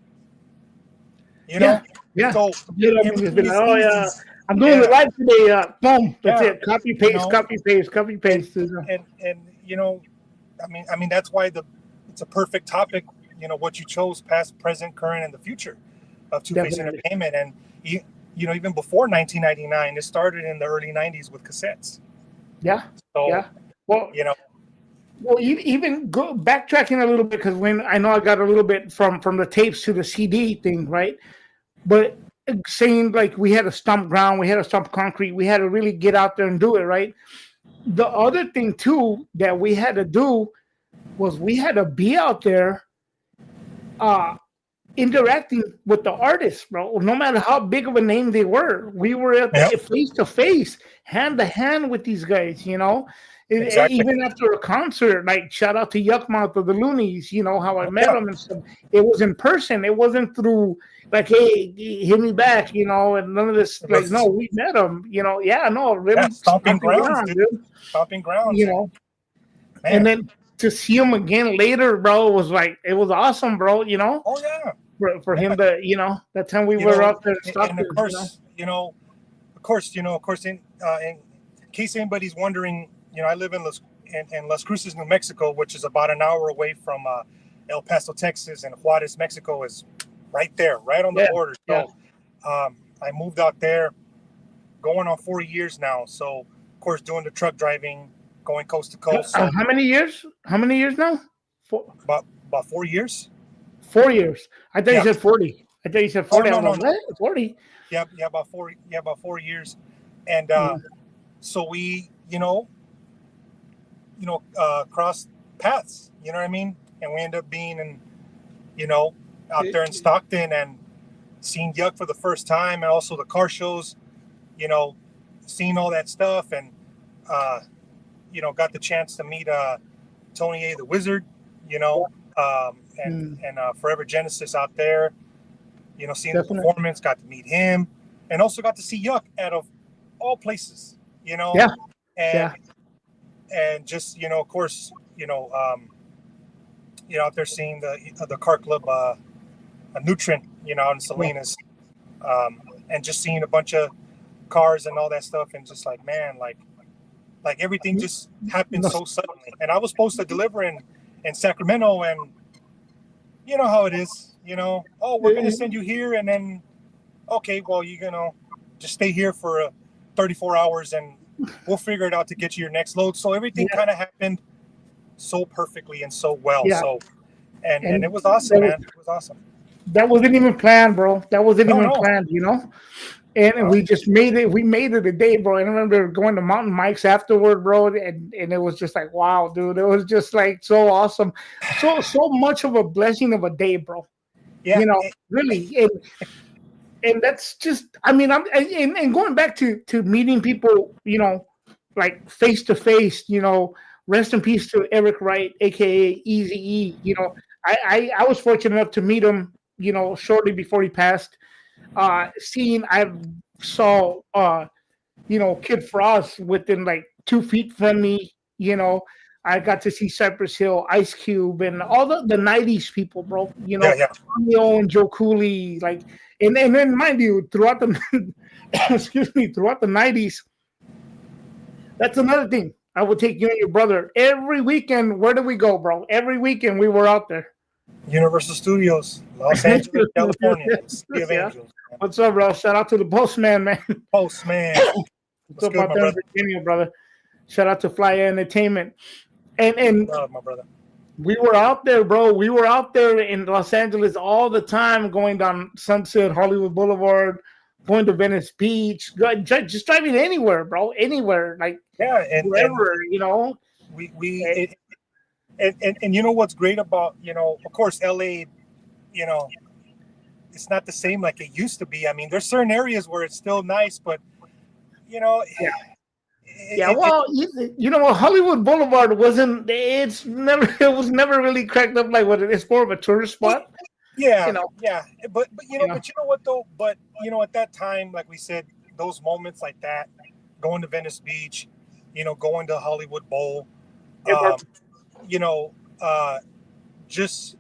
Yeah. Yeah. so Just be everything like, is oh yeah, easy. I'm doing the live today. Boom. That's Yeah. it. Copy paste. Copy paste. Copy paste. And I mean that's why it's a perfect topic. What you chose: past, present, current, and the future of Two Face Definitely. Entertainment. And even before 1999, it started in the early 90s with cassettes. Yeah. So Yeah. Well, well, even go backtracking a little bit, because when I know I got a little bit from the tapes to the CD thing, right? But saying like we had to stomp ground, we had to stomp concrete, we had to really get out there and do it, right? The other thing too that we had to do was we had to be out there interacting with the artists, bro. No matter how big of a name they were, we were at face to face, hand to hand with these guys. Exactly. Even after a concert, like shout out to Yuckmouth of the Loonies. How I met them and stuff. It was in person. It wasn't through like, hey, hit me back, and none of this. Like, no, we met them. Really stomping grounds, dude. Stomping grounds. And then to see him again later, bro, was like it was awesome, bro. Oh yeah. For him to, that time we were out there. And of course, in case anybody's wondering, I live in Las Cruces, New Mexico, which is about an hour away from El Paso, Texas, and Juarez, Mexico is right there, right on the border. So I moved out there going on 4 years now. So of course, doing the truck driving, going coast to coast. So how many years? How many years now? About 4 years. 4 years. I thought you said 40. I thought you said 40. Oh, no. 40. Yeah, about 4 years. And so we, crossed paths, you know what I mean? And we end up being out there in Stockton and seeing Yuck for the first time, and also the car shows, seeing all that stuff, and got the chance to meet Tony A. the Wizard, and Forever Genesis out there, seeing the performance, got to meet him, and also got to see Yuck out of all places, and just of course out there seeing the car club a Nutrient out in Salinas, and just seeing a bunch of cars and all that stuff, and just like, man, like everything just happened so suddenly. And I was supposed to deliver in Sacramento, and you know how it is, oh, we're gonna send you here, and then okay, well, you're gonna just stay here for 34 hours and we'll figure it out to get you your next load. So everything kind of happened so perfectly and so well. So and it was awesome, man. It was awesome. That wasn't even planned, bro. That wasn't even planned, And we just made it. We made it a day, bro. And I remember going to Mountain Mike's afterward, bro, and it was just like, wow, dude. It was just like so awesome. So much of a blessing of a day, bro. Yeah. Really. And that's just, I mean, and going back to meeting people, like face to face, rest in peace to Eric Wright, aka Easy E. I was fortunate enough to meet him, shortly before he passed. I saw Kid Frost within like 2 feet from me. I got to see Cypress Hill, Ice Cube, and all the 90s people, bro. Romeo and Joe Cooley, like, and then mind you, throughout the throughout the 90s, that's another thing. I would take you and your brother every weekend. Where did we go, bro? Every weekend we were out there. Universal Studios, Los Angeles, California. City of Angels. What's up, bro? Shout out to the Postman, man. Postman. What's up out there in Virginia, brother? Shout out to Fly Entertainment. And my brother. We were out there, bro. We were out there in Los Angeles all the time, going down Sunset, Hollywood Boulevard, going to Venice Beach, just driving anywhere, bro. Anywhere, like wherever, We and you know what's great about, of course, LA, it's not the same like it used to be. I mean, there's certain areas where it's still nice, but Hollywood Boulevard wasn't. It was never really cracked up like what it is. More of a tourist spot. Yeah. But you know what though? But at that time, like we said, those moments like that, going to Venice Beach, going to Hollywood Bowl, Yeah, you know, just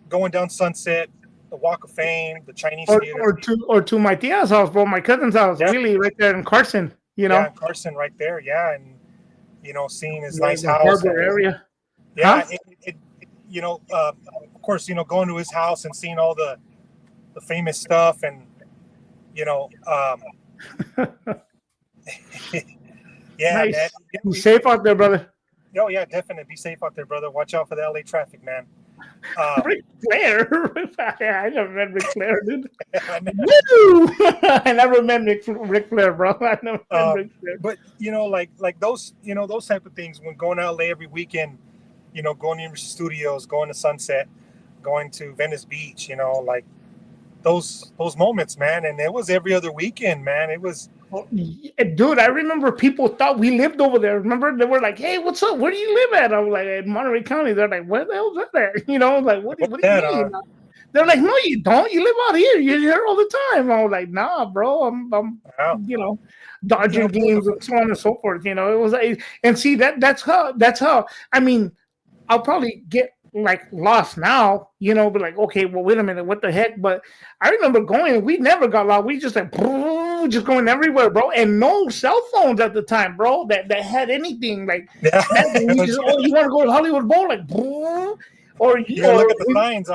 going down Sunset, the Walk of Fame, the Chinese Theater. or to my tia's house, bro. My cousin's house, Yeah. really, right there in Carson. Yeah, Carson right there. Yeah, and seeing his nice the house. harbor area. Yeah, Huh? of course, going to his house and seeing all the famous stuff, and yeah, Nice. man. Be safe out there, brother. Oh yeah, definitely. Be safe out there, brother. Watch out for the LA traffic, man. Ric Flair. I never met Ric Flair, dude. Woo! I never met Ric Flair, bro. I never met Ric Flair. But like those those type of things, when going to LA every weekend, going to Universal Studios, going to Sunset, going to Venice Beach, like those moments, man. And it was every other weekend, man. It was. Dude, I remember people thought we lived over there. Remember, they were like, "Hey, what's up? Where do you live at?" I was like, "In Monterey County." They're like, "Where the hell's that at?" Like, what do you mean? They're like, "No, you don't. You live out here. You're here all the time." I was like, "Nah, bro. I'm Wow. Dodger games and so on and so forth." It was like, and see that's how. I mean, I'll probably get like lost now, but like, okay, well, wait a minute, what the heck? But I remember going, we never got lost. We just like just going everywhere, bro, and no cell phones at the time, bro, that had anything like Yeah. you want to go to Hollywood Bowl, like, or you gotta look at the signs.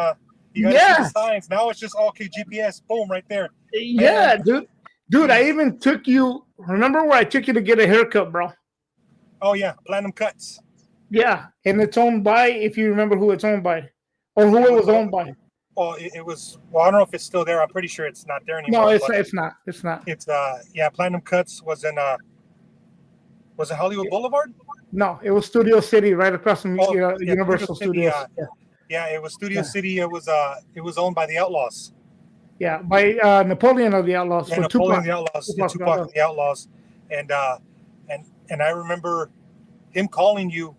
You gotta see the signs. Now it's just okay, GPS, boom, right there. Yeah, dude, I even took you. Remember where I took you to get a haircut, bro? Oh yeah, Platinum Cuts. Yeah, and it's owned by, if you remember who it's owned by, or who it was owned by. Oh, it was. Well, I don't know if it's still there. I'm pretty sure it's not there anymore. No, it's not. It's not. It's Platinum Cuts was in was it Hollywood Boulevard? No, it was Studio City, right across from Universal Studios. Yeah, it was Studio City. It was owned by the Outlaws. Yeah, by Napoleon of the Outlaws. Yeah, Napoleon of the Outlaws. Tupac of the Outlaws, and I remember him calling you.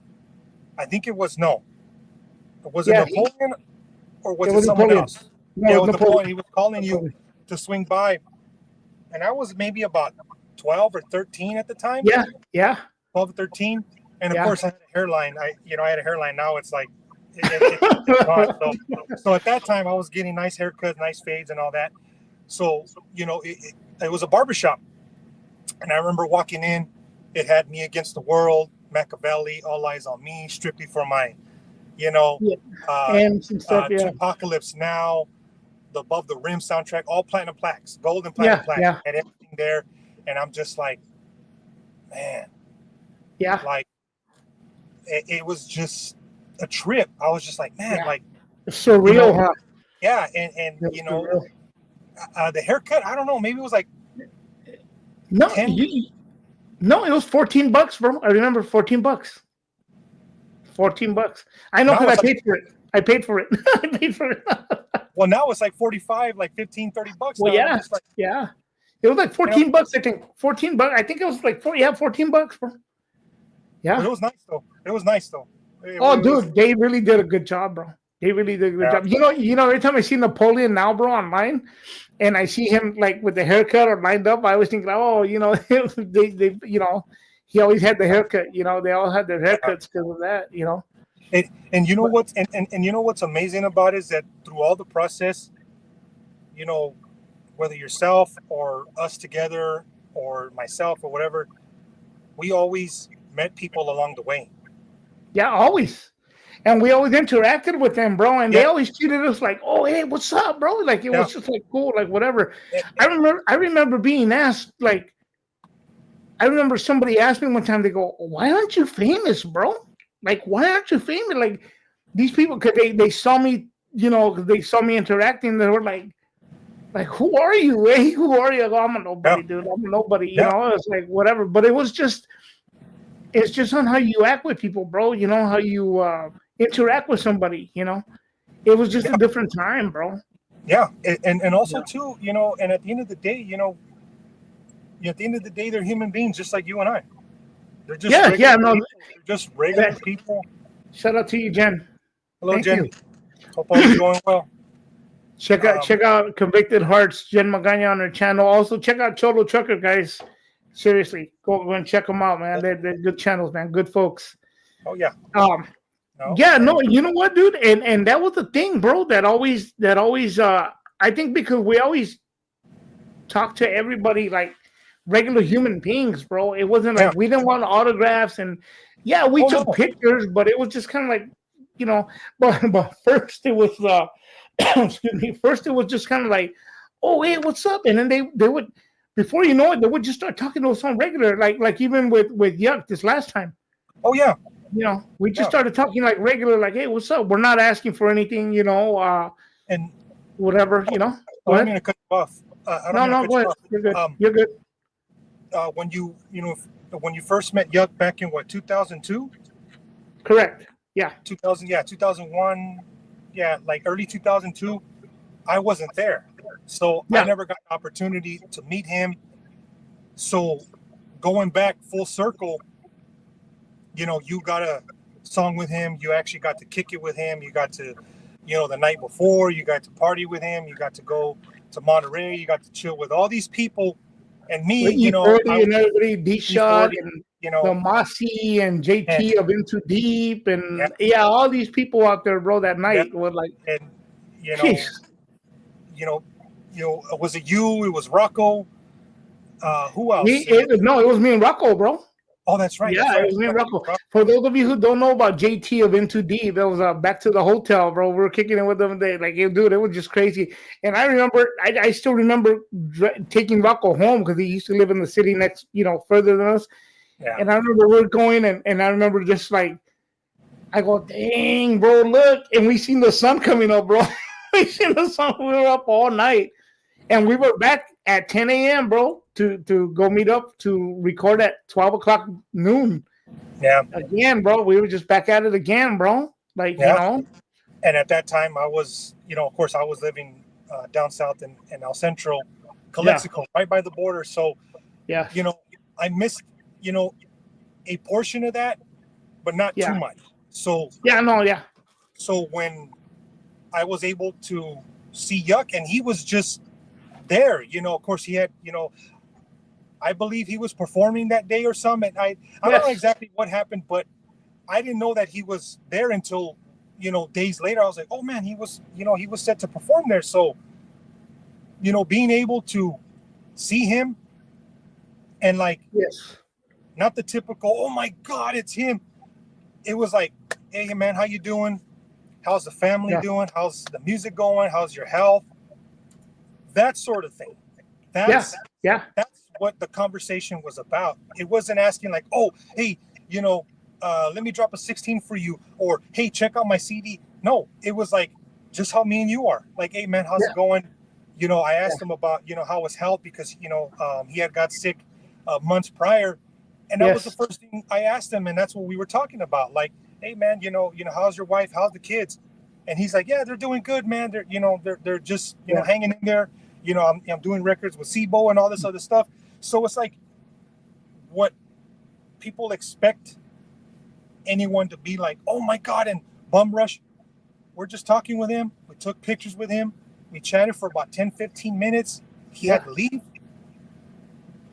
I think it was Was it Napoleon, or was it someone else? No, it was Napoleon. He was calling you to swing by, and I was maybe about 12 or 13 at the time. Yeah. 12 or 13, and of course I had a hairline. I had a hairline. Now it's like, so at that time I was getting nice haircuts, nice fades, and all that. So it was a barbershop, and I remember walking in. It had Me Against the World, Machiavelli, All Eyes on Me, Strictly for My, and some stuff, Apocalypse Now, the Above the Rim soundtrack, all platinum plaques, golden platinum plaques, and everything there. And I'm just like, man, like it was just a trip. I was just like, man, like surreal, huh? Yeah, and the haircut, I don't know, maybe it was like No, it was $14, bro. I remember $14. $14. I know because I paid for it. I paid for it. Well, now it's like 45, like 15, $30. Well, yeah. Yeah. It was like $14, I think. $14. I think it was like $14, bro. Yeah. But it was nice though. Dude, they really did a good job, bro. They really did a good job. Every time I see Napoleon now, bro, online, and I see him like with the haircut or lined up, I always think, they he always had the haircut. They all had their haircuts because of that. And you know what's and you know what's amazing about it is that through all the process, whether yourself or us together or myself or whatever, we always met people along the way. Yeah, always. And we always interacted with them, bro. And they always treated us like, "Oh, hey, what's up, bro?" Like it was just like cool, like whatever. I remember being asked, like, I remember somebody asked me one time. They go, "Why aren't you famous, bro? Like, why aren't you famous? Like these people, because they saw me, they saw me interacting. They were like, who are you? Eh? Who are you?" I go, "I'm a nobody, dude. I'm a nobody." It's like whatever. But it's just on how you act with people, bro. How you interact with somebody. It was just a different time, bro. Yeah, and also too, and at the end of the day, at the end of the day, they're human beings just like you and I. They're just they're just regular people. Shout out to you, Jen. Hello, Jen. Hope all is going well. Check out Convicted Hearts, Jen Magaña on her channel. Also check out Cholo Trucker, guys. Seriously, go and check them out, man. They're good channels, man. Good folks. Oh yeah. Yeah, no, you know what, dude, and that was the thing, bro. That always I think because we always talk to everybody like regular human beings, bro. It wasn't like we didn't want autographs, and yeah, we took pictures, but it was just kind of like, you know, but first it was excuse me, first it was just kind of like, oh hey, what's up? And then they would, before you know it, they would just start talking to us on regular, like even with Yuck this last time. Oh yeah. You know, we just started talking like regular, like, hey, what's up? We're not asking for anything, you know, and whatever, you know. I'm going to cut you off. No, go ahead. You're good. You're good. When when you first met Yuck back in what, 2002? Correct. Yeah. 2001. Yeah, like early 2002. I wasn't there, so I never got an opportunity to meet him. So going back full circle, you know, you got a song with him. You actually got to kick it with him. You got to, you know, the night before, you got to party with him. You got to go to Monterey. You got to chill with all these people. And me, you know, and everybody, D-Shot, and you know, the Mossy and JT of Into Deep, and all these people out there, bro. That night were like, and you know, was it you? It was Rocco. Who else? No, it was me and Rocco, bro. Oh, that's right. Yeah, that's right. It was me and Rocco. For those of you who don't know about JT of Into Deep, that was back to the hotel, bro. We were kicking it with them. They like, dude, it was just crazy. And I remember, I still remember taking Rocco home because he used to live in the city next, you know, further than us. Yeah. And I remember we were going, and I remember just like, I go, dang, bro, look, and we seen the sun coming up, bro. We seen the sun. We were up all night, and we were back at 10 a.m., bro, to go meet up to record at 12 o'clock noon. Yeah. Again, bro, we were just back at it again, bro. Like, you know. And at that time, I was, you know, of course, I was living down south in El Centro, Calexico, right by the border. So, you know, I missed, you know, a portion of that, but not too much. So, So when I was able to see Yuck, and he was just there, you know, of course he had, you know, I believe he was performing that day or something. I don't know exactly what happened, but I didn't know that he was there until, you know, days later. I was like, oh man, he was, you know, he was set to perform there. So, you know, being able to see him and like, not the typical, oh my God, it's him. It was like, hey man, how you doing? How's the family doing? How's the music going? How's your health? That sort of thing. That's what the conversation was about. It wasn't asking like, oh, hey, you know, let me drop a 16 for you, or hey, check out my CD. No, it was like just how me and you are. Like, hey man, how's it going? You know, I asked him about, you know, how his health, because, you know, he had got sick months prior. And that was the first thing I asked him. And that's what we were talking about. Like, hey man, you know, how's your wife? How's the kids? And he's like, yeah, they're doing good, man. They're, you know, they're just, you know, hanging in there. You know, I'm doing records with SIBO and all this other stuff. So it's like what people expect anyone to be like, oh my God, and bum rush. We're just talking with him. We took pictures with him. We chatted for about 10, 15 minutes. He had to leave.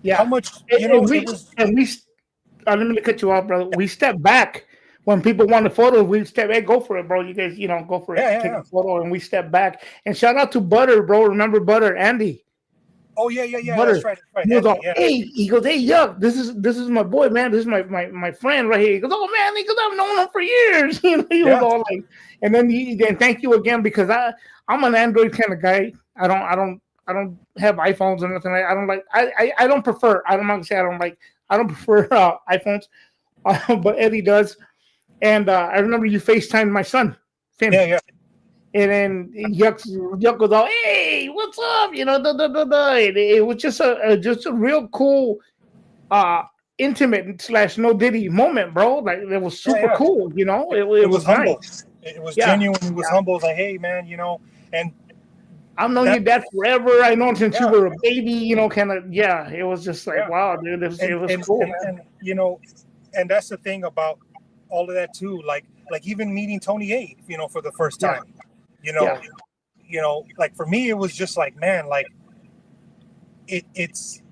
Yeah. How much, you know, I didn't mean to cut you off, brother. We stepped back when people wanted photos. We step, hey, go for it, bro. You guys, you know, go for it. Take a photo, and we step back. And shout out to Butter, bro. Remember Butter, Andy? Oh yeah. Butter. That's right. He goes, he goes, hey, Yuck, this is my boy, man. This is my friend right here. He goes, oh man, because I've known him for years. You know, he was all like, and then thank you again, because I'm an Android kind of guy. I don't have iPhones or nothing. I don't like. I don't prefer. I don't want to say I don't like. I don't prefer iPhones, but Eddie does. And I remember you FaceTimed my son, Finn. Yeah. And then Yuck goes, "Oh, hey, what's up?" You know, It was just a real cool, intimate / no Diddy moment, bro. Like, it was super cool. You know, it was humble. Nice. It was genuine. It was humble. Like, hey, man, you know, and I've known your dad forever. I know him since you were a baby, you know, kind of, it was just like, wow, dude, it was cool. And, you know, and that's the thing about all of that too. Like even meeting Tony A, you know, for the first time, you know, you know, like for me, it was just like, man, like it's,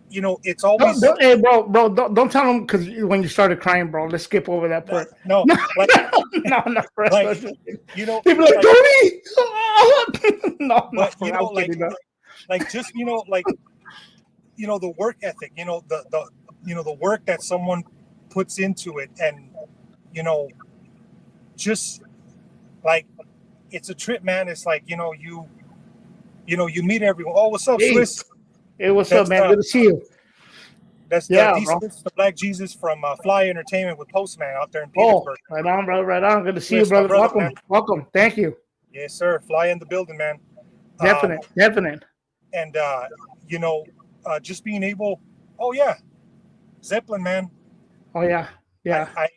you know, it's always Hey, bro, don't tell them because when you started crying, bro. Let's skip over that part. no, like, No, not for us. like, you know, They be like, like, Tony. No, but for you real, know, I'm kidding. No. like just, you know, like, you know, the work ethic, you know, the you know, the work that someone puts into it, and you know, just like it's a trip, man. It's like, you know, you meet everyone. Oh, what's up, Hey, Swiss? hey, what's up, That's man? Good to see you. that's Yeah, D bro. Swiss, the Black Jesus from Fly Entertainment with Postman out there in Oh, Petersburg. right on, bro. Right on. Good to see you, Swiss, my brother. brother, Welcome, man. welcome. Thank you. Yes, sir. Fly in the building, man. Definite. And you know, just being able. Oh yeah, Zeppelin, man. Oh yeah, I, yeah. I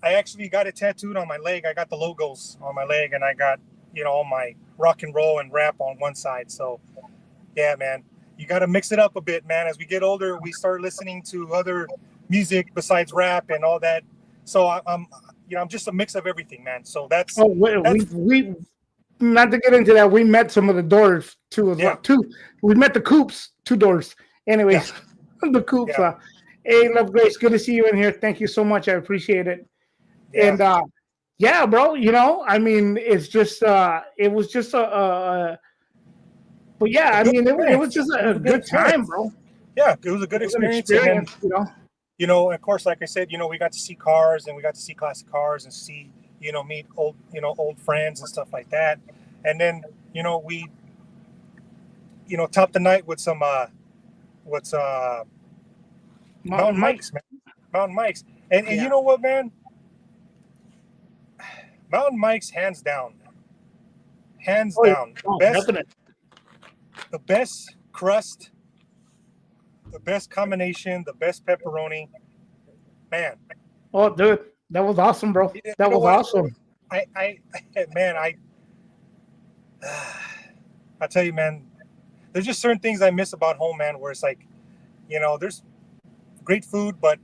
I actually got it tattooed on my leg. I got the logos on my leg, and I got, you know, all my rock and roll and rap on one side. So yeah, man, you got to mix it up a bit, man. As we get older, we start listening to other music besides rap and all that. So I'm you know, I'm just a mix of everything, man. So Oh, that's we not to get into that. We met some of the doors too as well. yeah, We met the Coops, two doors. yeah, Anyways, the Coops. yeah, Hey, Love Grace, good to see you in here. Thank you so much. I appreciate it. yeah. And yeah, bro. You know, I mean, it's just it was just but yeah, A I good mean, it was experience. just It a was a good good time, experience. bro. Yeah, it was a good It was an experience. And then, experience, you know. you know, of course, like I said, you know, we got to see cars, and we got to see classic cars, and see, you know, meet old, you know, old friends and stuff like that. And then, you know, we, you know, topped the night with some what's Mountain Mountain Mike. Mike's, man. Mountain Mike's. And Yeah. you know what, man? Mountain Mike's, hands down. Hands Oh, yeah. down. Oh, definitely. The best crust, the best combination, the best pepperoni. Man. Oh, dude, that was awesome, bro. You That know was what? awesome. I man, I tell you, man, there's just certain things I miss about home, man, where it's like, you know, there's great food, but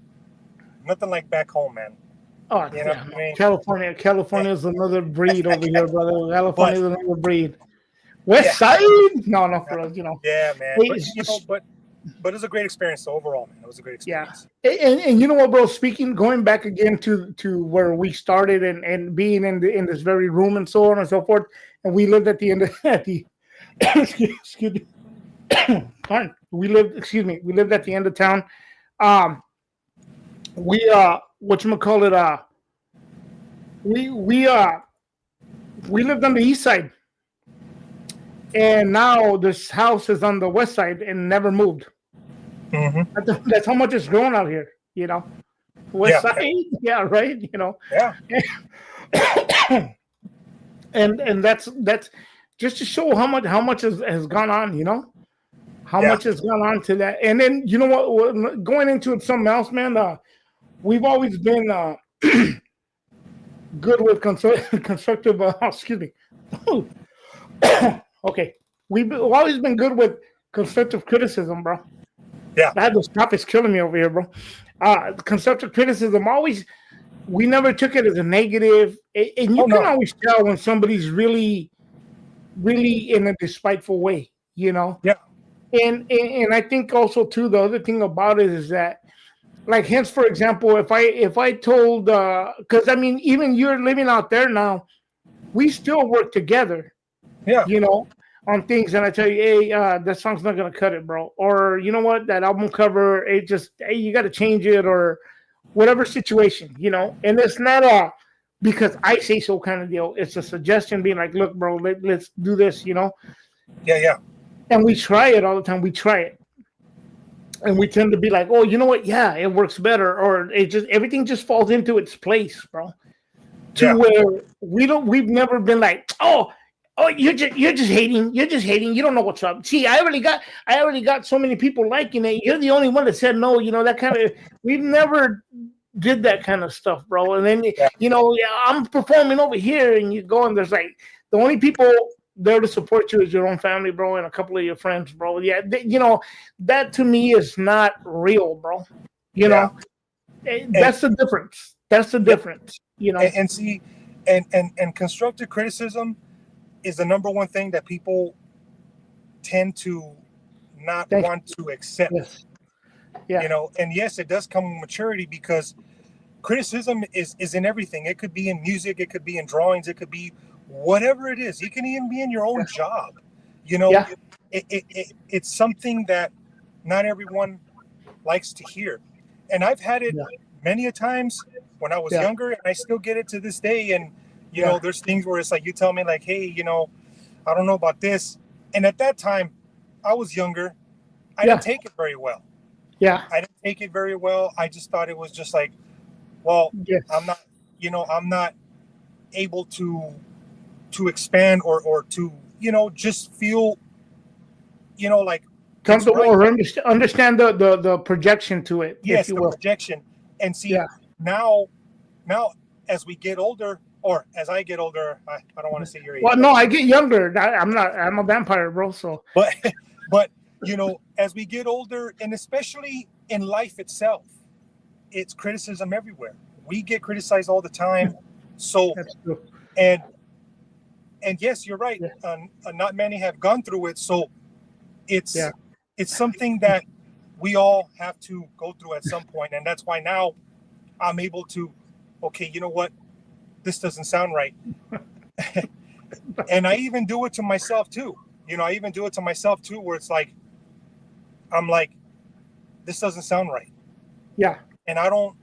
nothing like back home, man. Oh, You know yeah. what I mean? California is another breed over here, brother. California But is another breed. West yeah, Side? No, for us, you know. yeah, man. But It's you know, just, but it was a great experience overall, man. It was a great yeah. experience. And you know what, bro? Speaking, going back again to where we started and being in this very room and so on and so forth, and we lived at the end of at the excuse me. Fine. We lived at the end of town. Um, we whatchamacallit, we we uh we lived on the east side, and now this house is on the west side and never moved. Mm-hmm. That's how much it's grown out here, you know. West Yeah, side, yeah, right, you know. yeah, And that's just to show how much has gone on, you know, how yeah. much has gone on to that. And then you know what, going into it, something else, man. We've always been good with constructive. Excuse me. Okay, we've always been good with constructive criticism, bro. Yeah. I had those topics killing me over here, bro. Constructive criticism always. We never took it as a negative, and you Oh can no. always tell when somebody's really in a despiteful way, you know. Yeah. And I think also too, the other thing about it is that, like, hence for example, if I told, because I mean, even you're living out there now, we still work together, Yeah. you know, on things, and I tell you, hey, that song's not gonna cut it, bro, or you know what, that album cover, it just, hey, you got to change it, or whatever situation, you know. And it's not a because I say so kind of deal. It's a suggestion, being like, look, bro, let's do this, you know. Yeah. Yeah. And we try it all the time. We try it, and we tend to be like, oh, you know what? Yeah, it works better, or it just everything just falls into its place, bro. To Yeah. where we've never been like, oh, you're just hating, you don't know what's up. See, I already got so many people liking it. You're the only one that said no, you know, that kind of. We've never did that kind of stuff, bro. And then Yeah. you know, yeah, I'm performing over here, and you go, and there's like the only people there to support you is your own family, bro, and a couple of your friends, bro. Yeah, you know, that to me is not real, bro. You Yeah. know, that's the difference. That's the Yeah. difference. You know. And see, and constructive criticism is the number one thing that people tend to not want to accept. Yes. Yeah. You know, and yes, it does come with maturity, because criticism is in everything. It could be in music, it could be in drawings, it could be whatever it is. It can even be in your own job. You know, it's something that not everyone likes to hear. And I've had it many a times when I was younger, and I still get it to this day. And, you know, there's things where it's like, you tell me like, hey, you know, I don't know about this. And at that time, I was younger. I didn't take it very well. Yeah. I didn't take it very well. I just thought it was just like, well, I'm not, you know, I'm not able to expand or to, you know, just feel, you know, like comfortable or understand the projection to it. Yes, the projection. And see, now as we get older, or as I get older, I don't want to say your age. Well, no, I get younger. I'm a vampire, bro. So, but you know, as we get older, and especially in life itself, it's criticism everywhere. We get criticized all the time. So, and yes, you're right. Not many have gone through it. So it's something that we all have to go through at some point. And that's why now I'm able to, okay, you know what? This doesn't sound right. And I even do it to myself too. You know, I even do it to myself too, where it's like, I'm like, this doesn't sound right. Yeah. And I don't,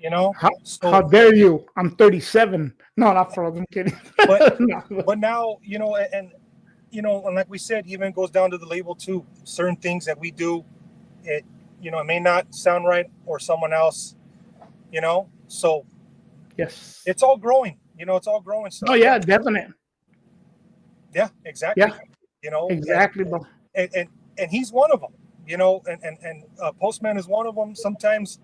you know. How dare you? I'm 37. No, not for I'm kidding. But now, you know, and you know, and like we said, even goes down to the label too. Certain things that we do, it, you know, it may not sound right, or someone else, you know. So yes, it's all growing. You know, it's all growing stuff. Oh yeah, definitely. Yeah, exactly. Yeah, you know, exactly, bro. And he's one of them. You know, and Postman is one of them. Sometimes,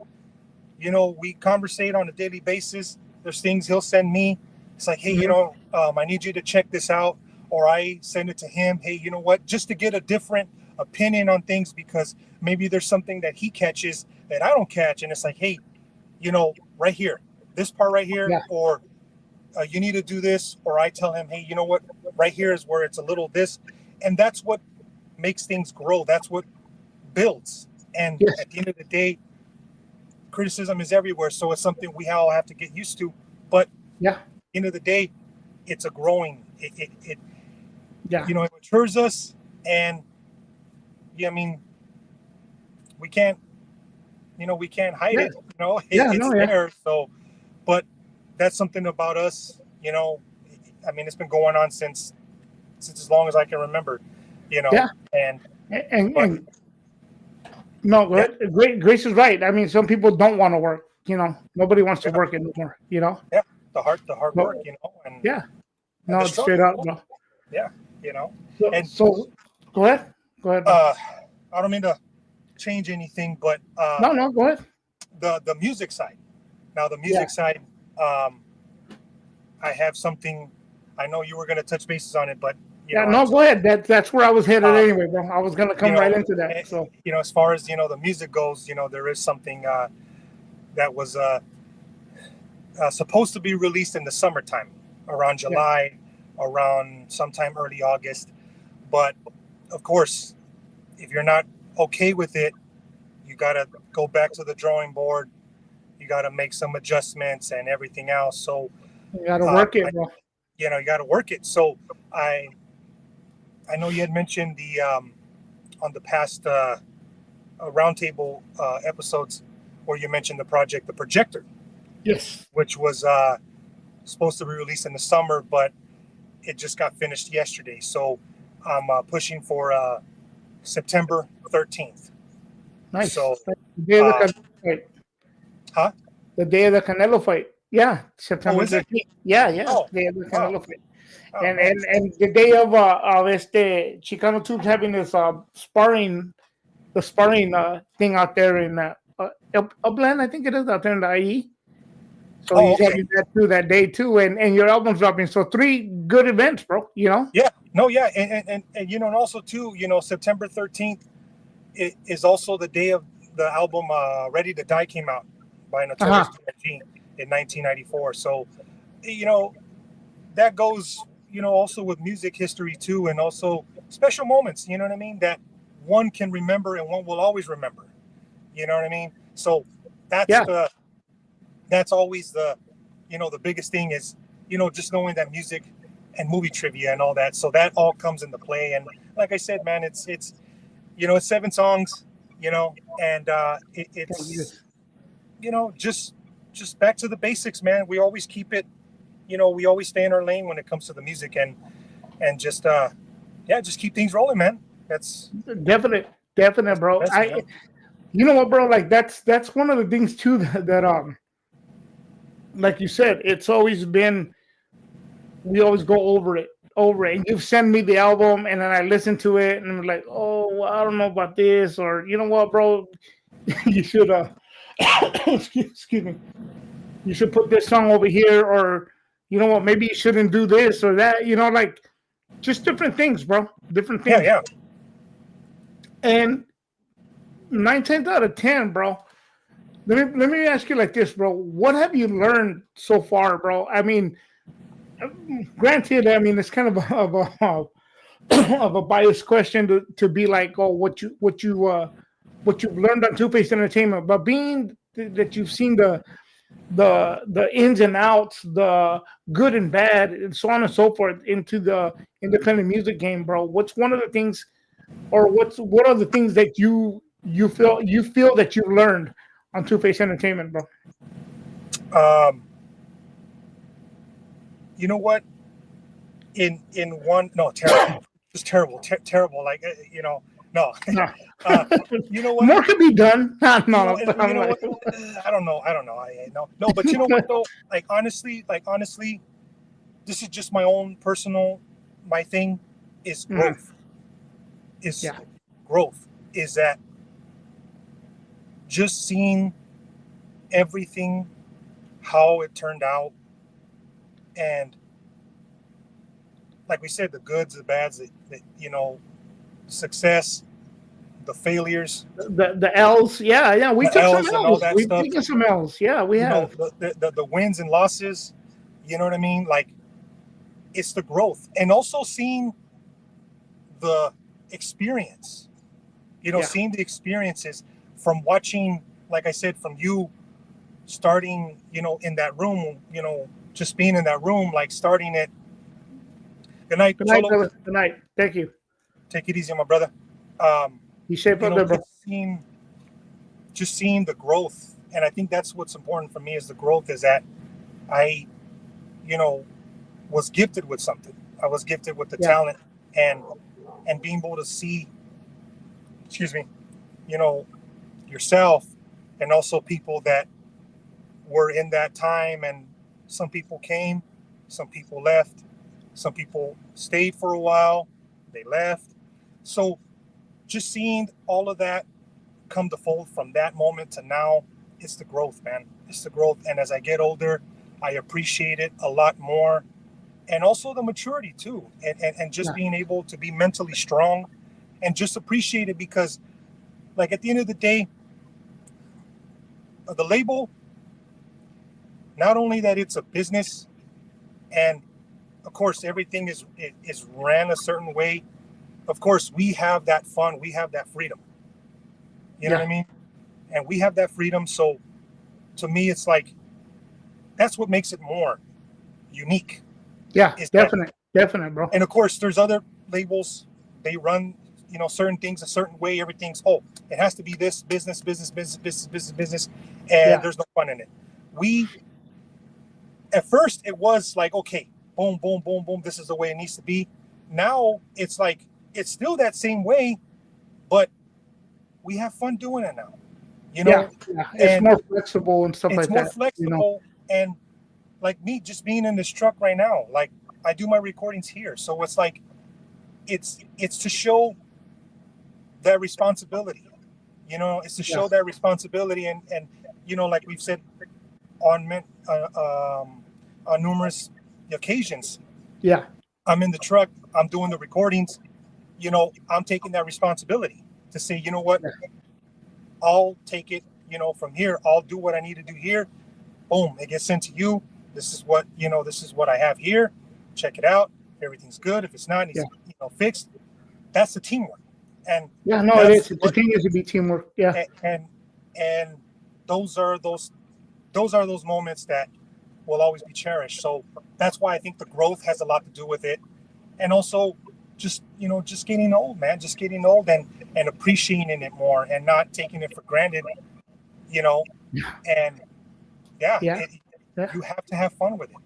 you know, we conversate on a daily basis. There's things he'll send me. It's like, hey, you know, I need you to check this out. Or I send it to him. Hey, you know what? Just to get a different opinion on things, because maybe there's something that he catches that I don't catch. And it's like, hey, you know, right here, this part right here, or you need to do this. Or I tell him, hey, you know what? Right here is where it's a little this. And that's what makes things grow. That's what builds. And at the end of the day, criticism is everywhere. So it's something we all have to get used to. But at the end of the day, it's a growing, it you know, it matures us. And I mean, we can't, you know, we can't hide it, you know, it's there. So, but that's something about us, you know. I mean, it's been going on since as long as I can remember, you know. And no, Grace is right. I mean, some people don't want to work, you know. Nobody wants to work anymore, you know. The hard work, you know. And no, it's straight up, bro. Yeah, you know. So go ahead. I don't mean to change anything, but no, go ahead. The music side. Now the music side, I have something. I know you were going to touch bases on it, but go ahead. That's where I was headed anyway, bro. I was going to come right into that. So you know, as far as you know, the music goes, you know, there is something that was supposed to be released in the summertime, around July, around sometime early August. But of course, if you're not okay with it, you got to go back to the drawing board. You got to make some adjustments and everything else. So you got to work it, bro. You know, you got to work it. So I know you had mentioned the on the past roundtable episodes where you mentioned the project, The Projector. Yes. Which was supposed to be released in the summer, but it just got finished yesterday. So I'm pushing for September 13th. Nice. So the day of the Canelo fight. Huh? The day of the Canelo fight. Yeah, September 13th. Yeah. Day of the Canelo fight. And the day of Chicano Tubes having this sparring thing out there in Upland, I think it is, out there in the IE. So he's having that too that day too, and your album's dropping. So 3 good events, bro. You know. Yeah. No. Yeah. And you know, and also too, you know, September 13th is also the day of the album "Ready to Die" came out by Notorious B.I.G. in 1994. So, you know, that goes also with music history too, and also special moments, you know what I mean, that one can remember and one will always remember. You know what I mean? So that's Yeah. that's always the biggest thing is, just knowing that music and movie trivia and all that. So that all comes into play. And like I said, man, it's 7 songs, and it's, just back to the basics, man. We always keep it, we always stay in our lane when it comes to the music, and just just keep things rolling, man. That's Definite, bro. best, man. You know what, bro? Like that's one of the things too that like you said, it's always been. We always go over it. And you've sent me the album, and then I listen to it, and I'm like, oh, well, I don't know about this, or you know what, bro, you should excuse me, you should put this song over here, or you know what, maybe you shouldn't do this or that, like just different things, bro, different things. Yeah. And 9/10 out of 10, bro. Let me ask you like this, bro. What have you learned so far, bro? I mean, granted, I mean it's kind of of a biased question to be like, oh, what you've learned on Two Face Entertainment, but being that you've seen the ins and outs, the good and bad, and so on and so forth into the independent music game, bro. What's one of the things, or what are the things that you feel that you've learned on Two Face Entertainment, bro? You know what? In one, no, terrible, just terrible. Like no. No. You know what? More could be done. No, You know what? I don't know. I no, but you know what though? Like honestly, this is just my own personal. My thing is growth. Growth is that just seeing everything, how it turned out, and like we said, the goods, the bads, success, the failures, the L's, yeah, we took L's some and all L's. that We've stuff. taken some L's, yeah, we have. The wins and losses, you know what I mean? Like, it's the growth, and also seeing the experience, seeing the experiences from watching, like I said, from you starting, in that room, just being in that room, like starting it. Good night, brother. Good night. Thank you. Take it easy, my brother. You safe out there, bro. Just seeing the growth, and I think that's what's important for me is the growth. Is that I, was gifted with something. I was gifted with the talent, and being able to see, yourself, and also people that were in that time, and some people came, some people left, some people stayed for a while, they left. So just seeing all of that come to fold from that moment to now, it's the growth, man. It's the growth. And as I get older, I appreciate it a lot more. And also the maturity too. And just being able to be mentally strong and just appreciate it, because like at the end of the day, the label, not only that it's a business, and of course everything is ran a certain way. Of course, we have that fun, we have that freedom. You know what I mean? And we have that freedom. So to me, it's like, that's what makes it more unique. Yeah, definite, bro. And of course, there's other labels. They run, certain things a certain way. Everything's, it has to be this business, and there's no fun in it. At first, it was like, okay, boom, boom, boom, boom. This is the way it needs to be. Now it's like, it's still that same way, but we have fun doing it now. It's more flexible and stuff like that. It's more flexible, and like me just being in this truck right now, like I do my recordings here, so it's like it's to show that responsibility. It's to show that responsibility, and like we've said on numerous occasions. Yeah, I'm in the truck, I'm doing the recordings. I'm taking that responsibility to say, you know what, I'll take it, from here. I'll do what I need to do here. Boom, it gets sent to you. This is what I have here. Check it out. everything's good. If it's not, it's Yeah. fixed. That's the teamwork. And Yeah, no, it is. It continues to be teamwork. Yeah. And those are those moments that will always be cherished. So that's why I think the growth has a lot to do with it. And also just getting old, man, just getting old and appreciating it more and not taking it for granted, and you have to have fun with it.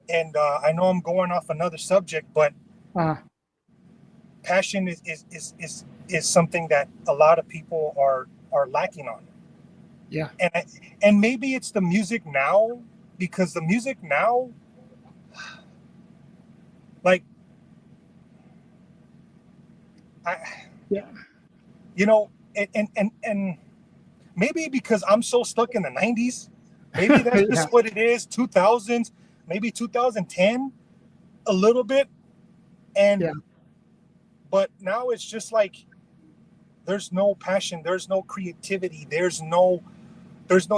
And I know I'm going off another subject, but passion is something that a lot of people are lacking on. Yeah. And maybe it's the music now, because the music now, like, and maybe because I'm so stuck in the 90s, maybe that's just what it is. 2000s, maybe 2010, a little bit. But now it's just like, there's no passion, there's no creativity, there's no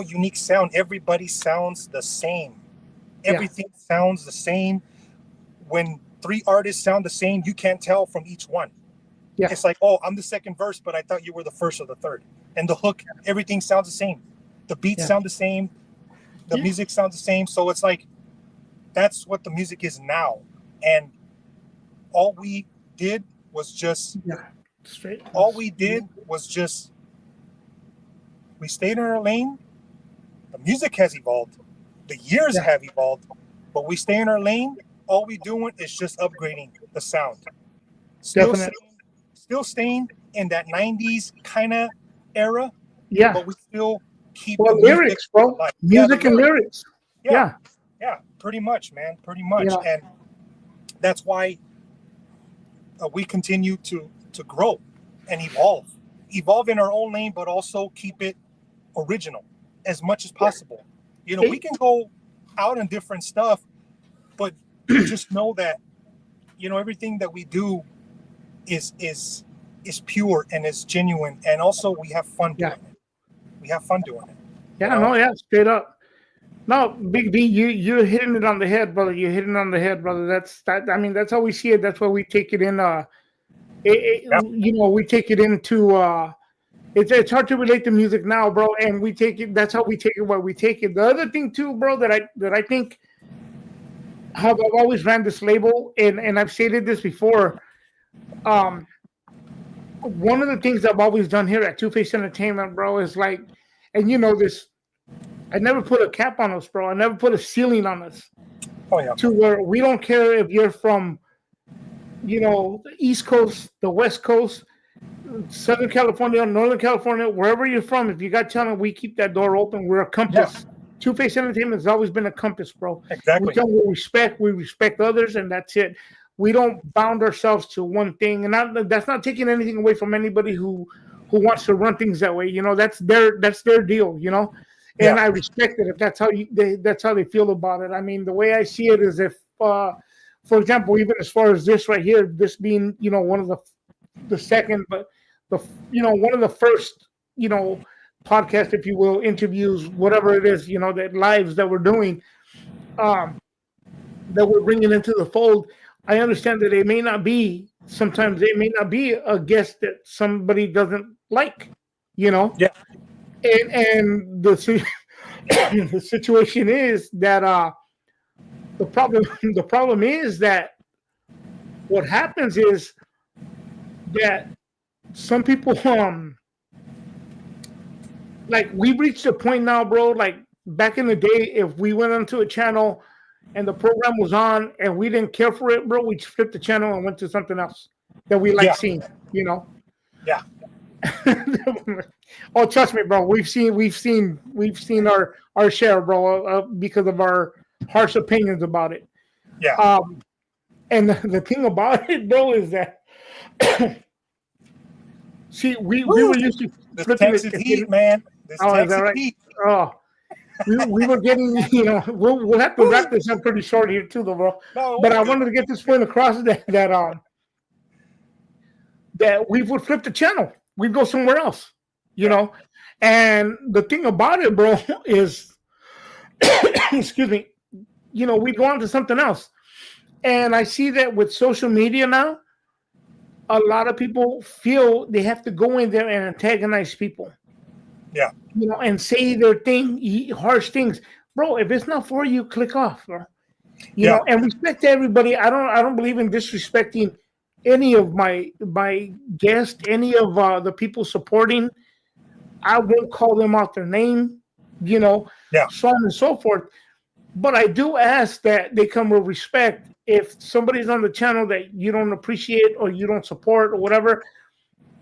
unique sound. Everybody sounds the same. Everything sounds the same. When 3 artists sound the same, you can't tell from each one. Yeah. It's like, oh, I'm the second verse, but I thought you were the first or the third. And the hook, everything sounds the same. The beats sound the same. The music sounds the same. So it's like, that's what the music is now. And all we did was just we stayed in our lane. The music has evolved. The years have evolved, but we stay in our lane. All we doing is just upgrading the sound. Still staying in that 90s kind of era. Yeah. But we still keep the lyrics, bro. Like, music and lyrics. Yeah, pretty much, man. Pretty much. Yeah. And that's why we continue to grow and evolve in our own lane, but also keep it original as much as possible. We can go out on different stuff, but just know that everything that we do is pure and is genuine, and also we have fun doing it. We have fun doing it. Yeah, straight up. No, Big D, you're hitting it on the head, brother. You're hitting it on the head, brother. That's how we see it. That's why we take it in. We take it into. It's hard to relate to music now, bro, and we take it. That's how we take it. Where we take it. The other thing too, bro, that I think I've always ran this label, and I've stated this before. One of the things I've always done here at Two Face Entertainment, bro, is like, and this. I never put a cap on us, bro. I never put a ceiling on us. Oh, yeah. To where we don't care if you're from, the East Coast, the West Coast, Southern California, Northern California, wherever you're from. If you got talent, we keep that door open. We're a compass. Yeah. Two Face Entertainment has always been a compass, bro. Exactly. We come with we respect others, and that's it. We don't bound ourselves to one thing, and that's not taking anything away from anybody who wants to run things that way. That's their deal, And I respect it if that's how they feel about it. I mean, the way I see it is if, for example, even as far as this right here, this being one of the second, but one of the first podcast, if you will, interviews, whatever it is, that lives that we're doing, that we're bringing into the fold. I understand that sometimes they may not be a guest that somebody doesn't like, Yeah. And the situation is that the problem is that what happens is that some people like we've reached a point now, bro. Like back in the day, if we went onto a channel and the program was on and we didn't care for it, bro, we flipped the channel and went to something else that we like seeing, Yeah. Oh, trust me, bro. We've seen our share, bro, because of our harsh opinions about it. Yeah. And the thing about it, bro, is that see, we were used to flipping Texas heat, man. This Texas heat. Oh, we were getting, we'll have to wrap this up pretty short here too, though, bro. No, but I wanted to get this point across that we would flip the channel. We'd go somewhere else, And the thing about it, bro, is, excuse me, we'd go on to something else. And I see that with social media now, a lot of people feel they have to go in there and antagonize people, Yeah. and say their thing, harsh things. Bro, if it's not for you, click off, bro. Yeah. And respect to everybody. I don't believe in disrespecting any of my guests, any of the people supporting. I won't call them out their name, Yeah. so on and so forth. But I do ask that they come with respect. If somebody's on the channel that you don't appreciate or you don't support or whatever,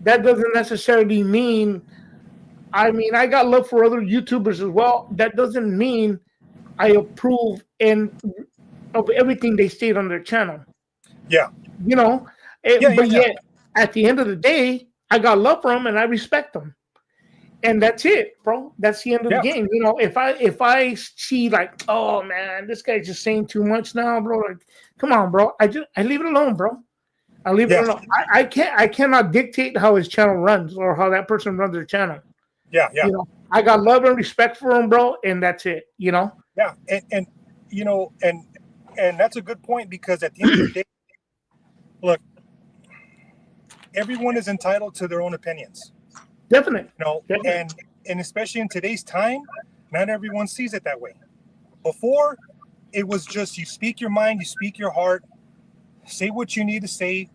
that doesn't necessarily mean. I mean, I got love for other YouTubers as well. That doesn't mean I approve and of everything they state on their channel. Yeah. You know, Yeah. Yeah. but Yeah. yet at the end of the day, I got love for them and I respect them. And that's it, bro. That's the end of the Yeah. game. If I see like, oh man, this guy's just saying too much now, bro. Like, come on, bro. I leave it alone, bro. I leave it Yeah. alone. I cannot dictate how his channel runs or how that person runs their channel. Yeah. Yeah. I got love and respect for him, bro, and that's it. Yeah. And and that's a good point, because at the end of the day, look, everyone is entitled to their own opinions. Definitely. And especially in today's time, not everyone sees it that way. Before, it was just you speak your mind, you speak your heart, say what you need to say,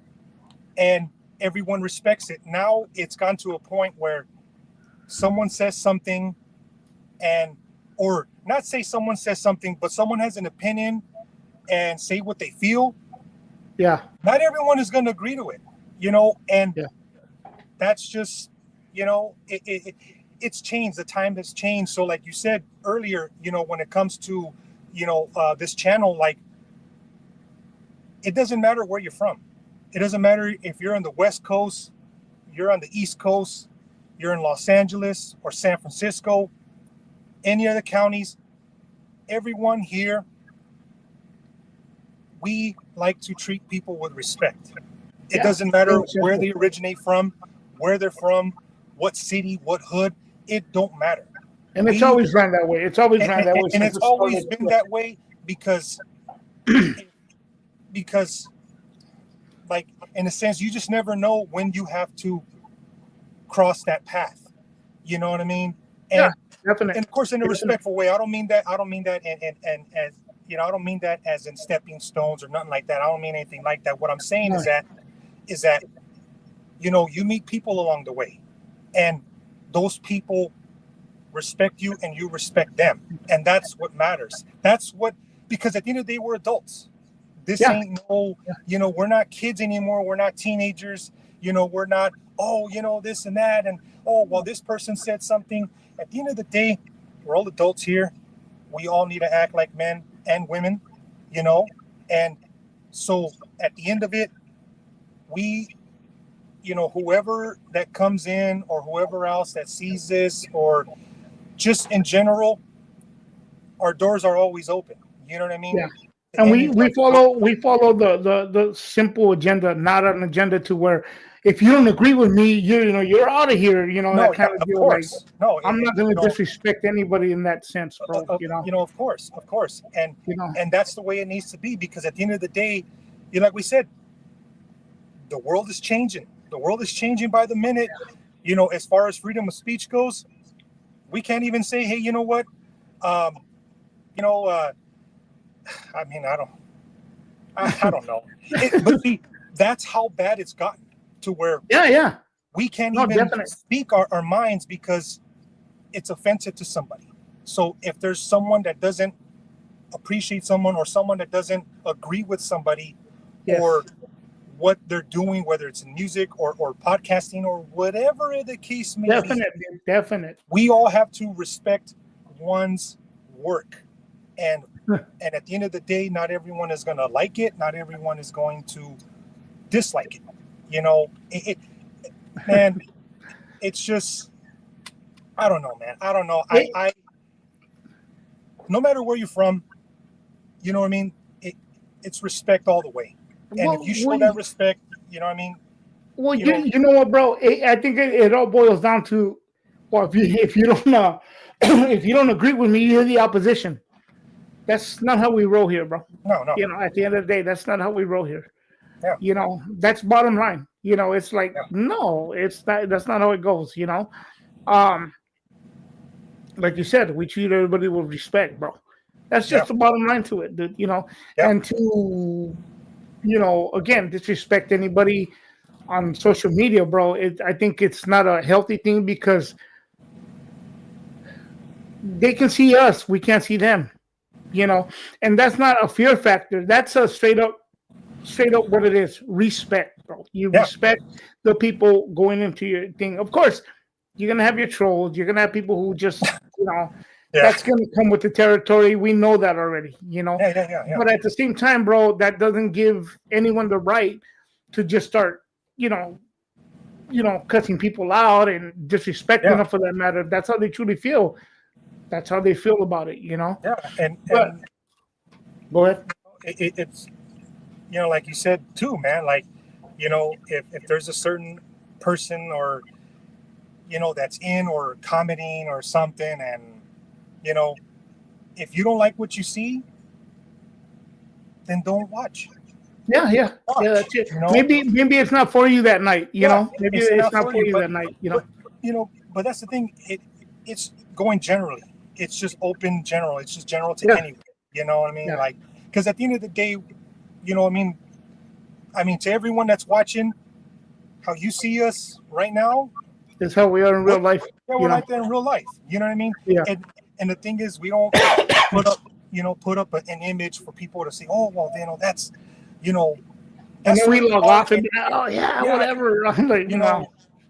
and everyone respects it. Now it's gone to a point where someone says something, or not say someone says something, but someone has an opinion and say what they feel. Yeah. Not everyone is going to agree to it, and that's just, it's changed. The time has changed. So like you said earlier, when it comes to, this channel, like, it doesn't matter where you're from. It doesn't matter if you're on the West Coast, you're on the East Coast, you're in Los Angeles or San Francisco, any other counties, everyone here, we like to treat people with respect. It doesn't matter where they originate from, where they're from, what city, what hood, it don't matter. And it's always ran that way. It's always ran that way. And it's always been that way because, like, in a sense, you just never know when you have to cross that path. You know what I mean? And, definitely. And of course, in a respectful way. I don't mean that, and as I don't mean that as in stepping stones or nothing like that. I don't mean anything like that. What I'm saying is that you meet people along the way, and those people respect you and you respect them, and that's what matters. Because at the end of the day, we're adults. This ain't we're not kids anymore. We're not teenagers. We're not, this and that, and this person said something. At the end of the day, we're all adults here. We all need to act like men and women, and so at the end of it, we, whoever that comes in or whoever else that sees this, or just in general, our doors are always open. You know what I mean? Yeah. And we follow the simple agenda, not an agenda to where if you don't agree with me, you're out of here. That kind of deal. Course. I'm not going to disrespect anybody in that sense, bro. Of course, and and that's the way it needs to be, because at the end of the day, like we said, the world is changing. The world is changing by the minute. As far as freedom of speech goes, we can't even say, hey, you know what? I mean, I don't know. But see, that's how bad it's gotten, to where we can't even speak our minds because it's offensive to somebody. So if there's someone that doesn't appreciate someone, or someone that doesn't agree with somebody, or what they're doing, whether it's in music or podcasting or whatever the case may be, definitely, we all have to respect one's work. And at the end of the day, not everyone is going to like it. Not everyone is going to dislike it. Man, it's just, I don't know, man. I don't know. I no matter where you're from, you know what I mean? It's respect all the way. And if you show that respect, you know what I mean? Well, you know what, bro? I think it all boils down to, well, if you don't if you don't agree with me, you're the opposition. That's not how we roll here, bro. No, no. At the end of the day, that's not how we roll here. Yeah. That's bottom line. It's like, Yeah. no, it's not. That's not how it goes. Um, like you said, we treat everybody with respect, bro. That's just the bottom line to it, dude. And to, again, disrespect anybody on social media, bro. I think it's not a healthy thing because they can see us, we can't see them. And that's not a fear factor. That's a straight up what it is. Respect, bro. You respect the people going into your thing. Of course, you're gonna have your trolls. You're gonna have people who just, that's gonna come with the territory. We know that already. Yeah. But at the same time, bro, that doesn't give anyone the right to just start, cussing people out and disrespecting them for that matter. If that's how they truly feel, that's how they feel about it. Yeah, and go ahead. It's like you said too, man. Like, if there's a certain person or that's in or commenting or something, and if you don't like what you see, then don't watch. Yeah, that's it. Maybe it's not for you that night. Maybe it's not for you that night. But that's the thing. It's going generally. It's just open general. It's just general to anyone. You know what I mean? Yeah. Like, because at the end of the day, I mean, to everyone that's watching, how you see us right now, is how we are in real life. Yeah, we're like that in real life. You know what I mean? Yeah. And the thing is, we don't put up an image for people to say, oh, well, that's, and then we log off and whatever.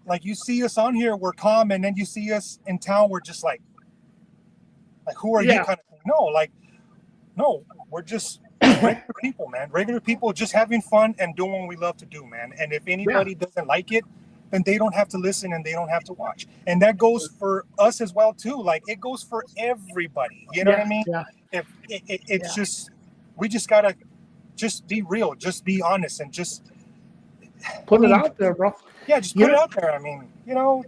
Like you see us on here, we're calm, and then you see us in town, we're just like who are you? Kind of thing. No, we're just regular people, man. Regular people just having fun and doing what we love to do, man. And if anybody doesn't like it, then they don't have to listen and they don't have to watch. And that goes for us as well too. Like, it goes for everybody. You know what I mean? Yeah. If it's just, we just gotta just be real, just be honest, and just put it out there, bro. Yeah, just put it out there. I mean, no,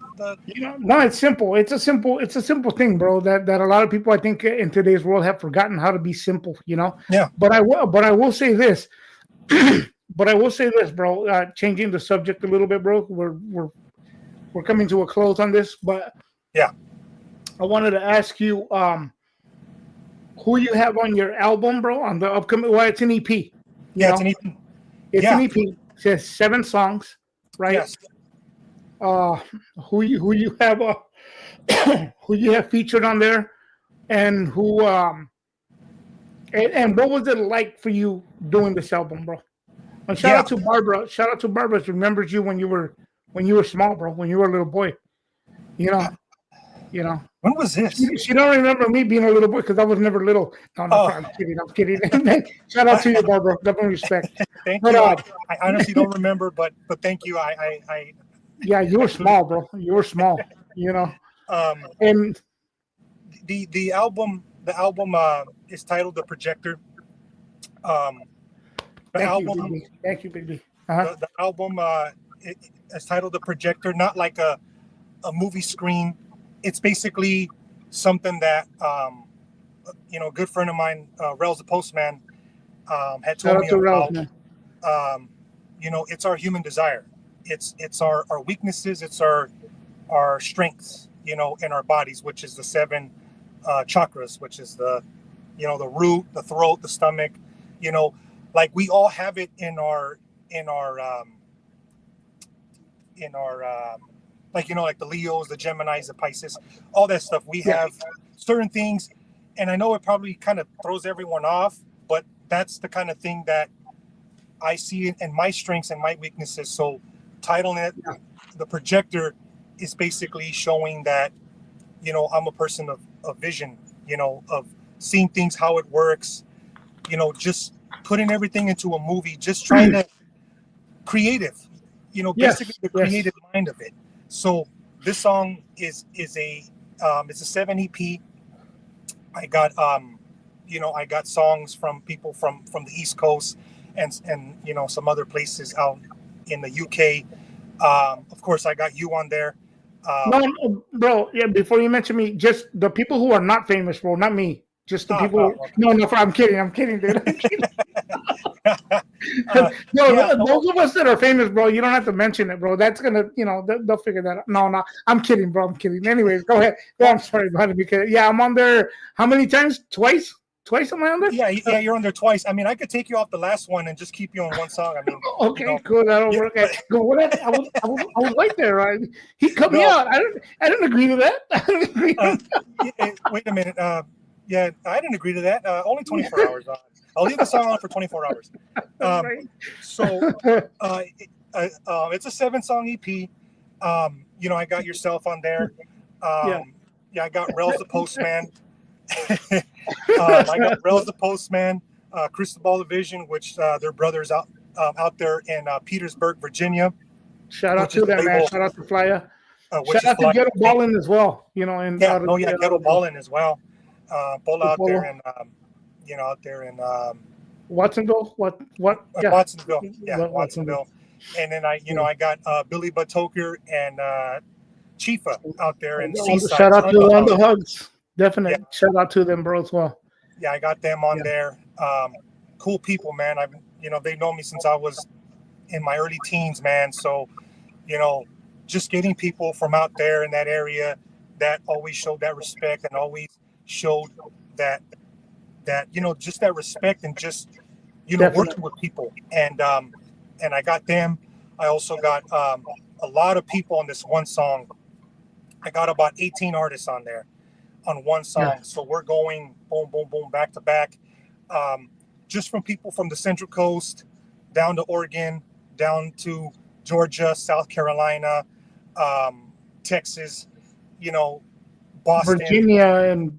it's simple. It's a simple thing, bro. That a lot of people, I think, in today's world have forgotten how to be simple. Yeah. But I will say this. Bro. Changing the subject a little bit, bro. We're coming to a close on this, but yeah, I wanted to ask you, who you have on your album, bro, on the upcoming. Well, it's an EP. It's an EP. It's an EP. It says 7 songs. Right. Yes. Who you have who you have featured on there, and who and what was it like for you doing this album, bro? And shout out to Barbara. Shout out to Barbara. She remembers you when you were small, bro. When you were a little boy. When was this? She don't remember me being a little boy because I was never little. No, I'm kidding. Shout out to you, Barbara. Definitely respect. Thank you. I honestly don't remember, but thank you. Yeah, you were small, bro. You were small. And the album is titled The Projector. Thank you, baby. Uh-huh. The album is titled The Projector, not like a movie screen. It's basically something that a good friend of mine, Rel's the Postman, had told me about. It's our human desire. It's our weaknesses. It's our strengths. In our bodies, which is the 7 chakras, which is the root, the throat, the stomach. Like, we all have it in our like the Leos, the Geminis, the Pisces, all that stuff. We have certain things, and I know it probably kind of throws everyone off, but that's the kind of thing that I see in my strengths and my weaknesses. So titling it The Projector is basically showing that, I'm a person of vision, of seeing things, how it works, just putting everything into a movie, just trying to creative, basically the creative mind of it. So this song is a it's a 7 EP. I got I got songs from people from the East Coast and some other places out in the UK. Of course, I got you on there. No, bro. Yeah, before you mention me, just the people who are not famous, bro, not me. Just the people. Okay. No, I'm kidding. I'm kidding, dude. I'm kidding. No, Yeah, those of us that are famous, bro, you don't have to mention it, bro. That's gonna, they'll figure that out. No, I'm kidding, bro. I'm kidding. Anyways, go ahead. Yeah, I'm sorry about it because I'm on there. How many times? Twice? Twice am I on there? yeah, you're on there twice. I mean, I could take you off the last one and just keep you on one song. I mean, Okay, cool. That'll work. Go. What? I was right there, right? He cut me out. I didn't agree to that. I didn't agree to that. Wait a minute. Yeah, I didn't agree to that. Only 24 hours. I'll leave the song on for 24 hours. Right. So it's a 7-song EP. I got yourself on there. Yeah, I got Rels the Postman. I got Rels the Postman, Cristobal the Vision, which they're brothers out there in Petersburg, Virginia. Shout out to them, man. Shout out to Flyer. Shout out to Ghetto Ballin' as well. Ghetto Ballin' as well. Bola out there in out there in Watsonville. What? Yeah. Watsonville. Yeah, Watsonville. And then I got Billy Batoker and Chifa out there in Seaside. Shout out to on the Hugs. Definitely. Yeah. Shout out to them, bro, as well. Yeah, I got them on there. Cool people, man. They've known me since I was in my early teens, man. So, just getting people from out there in that area that always showed that respect and always showed that just that respect and just working with people. And I got them. I also got a lot of people on this one song. I got about 18 artists on there on one song. Yeah. So we're going boom, boom, boom, back to back. Just from people from the Central Coast down to Oregon, down to Georgia, South Carolina, Texas, Boston,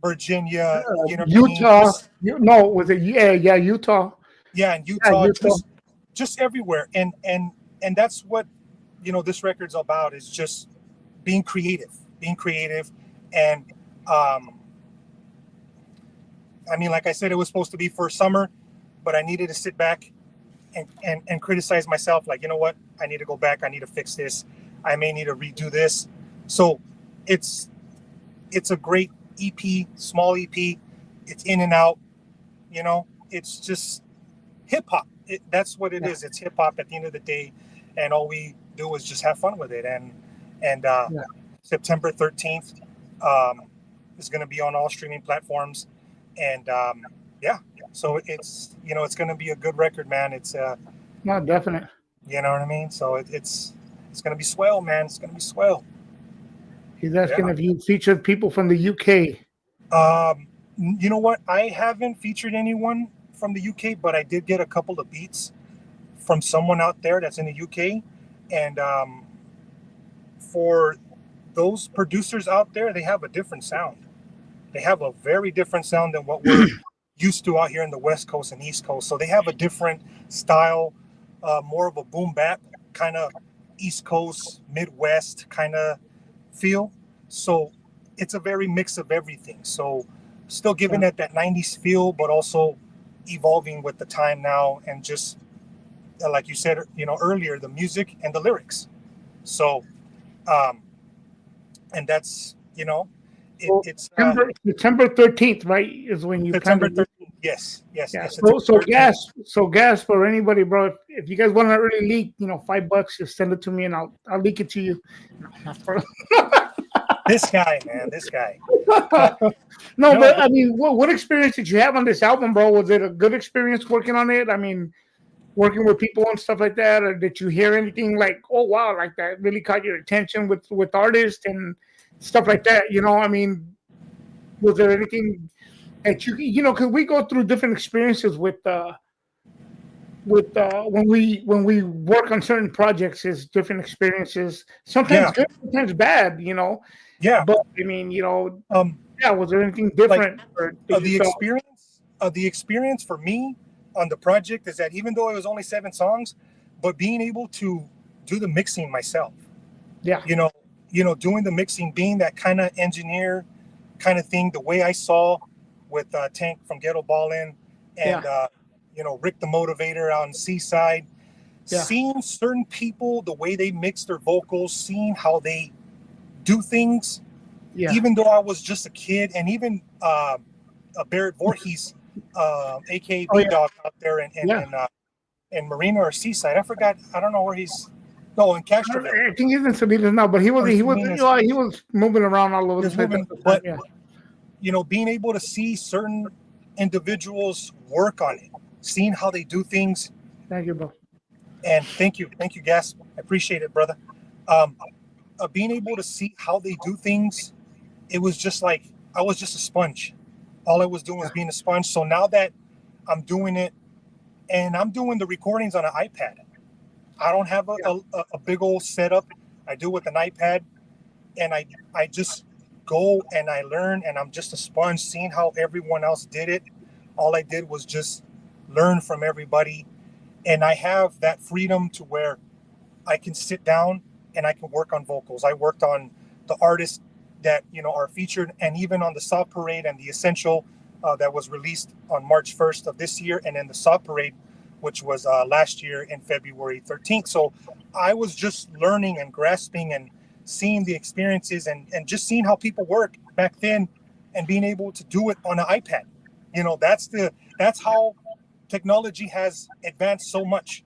Virginia, Utah. Was it? Yeah, Utah. Yeah, and Utah. Just everywhere. And that's what, this record's about, is just being creative. And, like I said, it was supposed to be for summer, but I needed to sit back and criticize myself. Like, you know what? I need to go back. I need to fix this. I may need to redo this. So it's a great EP, small EP. It's in and out, it's just hip hop. That's what it is. It's hip hop at the end of the day. And all we do is just have fun with it. And September 13th is going to be on all streaming platforms. And so it's, it's going to be a good record, man. It's no, definite. You know what I mean? So it's going to be swell, man. It's going to be swell. He's asking if you featured people from the UK. You know what? I haven't featured anyone from the UK, but I did get a couple of beats from someone out there that's in the UK. And for those producers out there, they have a different sound. They have a very different sound than what we're used to out here in the West Coast and East Coast. So they have a different style, more of a boom bap kind of East Coast, Midwest kind of feel. So it's a very mix of everything. So still giving it that 90s feel, but also evolving with the time now, and just like you said, earlier, the music and the lyrics. So and that's it's September 13th, right, is when you September 13th. Yes. So gas for anybody, bro. If you guys want an early leak, $5, just send it to me and I'll leak it to you. This guy, man, this guy. No, but I mean, what experience did you have on this album, bro? Was it a good experience working on it? I mean, working with people and stuff like that, or did you hear anything like, oh wow, like that really caught your attention with artists and stuff like that? I mean, was there anything that because we go through different experiences with when we work on certain projects, is different experiences. Sometimes good, sometimes bad. Yeah. But I mean, was there anything different? The experience for me on the project is that even though it was only 7 songs, but being able to do the mixing myself. Yeah. Doing the mixing, being that kind of engineer kind of thing, the way I saw with Tank from Ghetto Ballin' and Rick the Motivator out in Seaside, seeing certain people, the way they mix their vocals, seeing how they do things, even though I was just a kid, and even Barrett Voorhees, aka Oh B yeah, Dog, out there yeah. in Marina or Seaside. I forgot. I don't know where he's. No, in Castroville. I think he's in Salinas now, but Or Salinas. he was moving around all over He the was place moving, at the time. but Yeah. being able to see certain individuals work on it, seeing how they do things. Thank you, bro. And thank you, Gas. I appreciate it, brother. Being able to see how they do things, it was just like I was just a sponge. All I was doing was being a sponge. So now that I'm doing it, and I'm doing the recordings on an iPad. I don't have a big old setup. I do with an iPad, and I just go and I learn, and I'm just a sponge, seeing how everyone else did it. All I did was just learn from everybody, and I have that freedom to where I can sit down and I can work on vocals. I worked on the artists that are featured, and even on the Soft Parade and the Essential that was released on March 1st of this year, and then the Soft Parade, which was last year in February 13th. So I was just learning and grasping and seeing the experiences and just seeing how people work back then, and being able to do it on an iPad. That's how technology has advanced so much.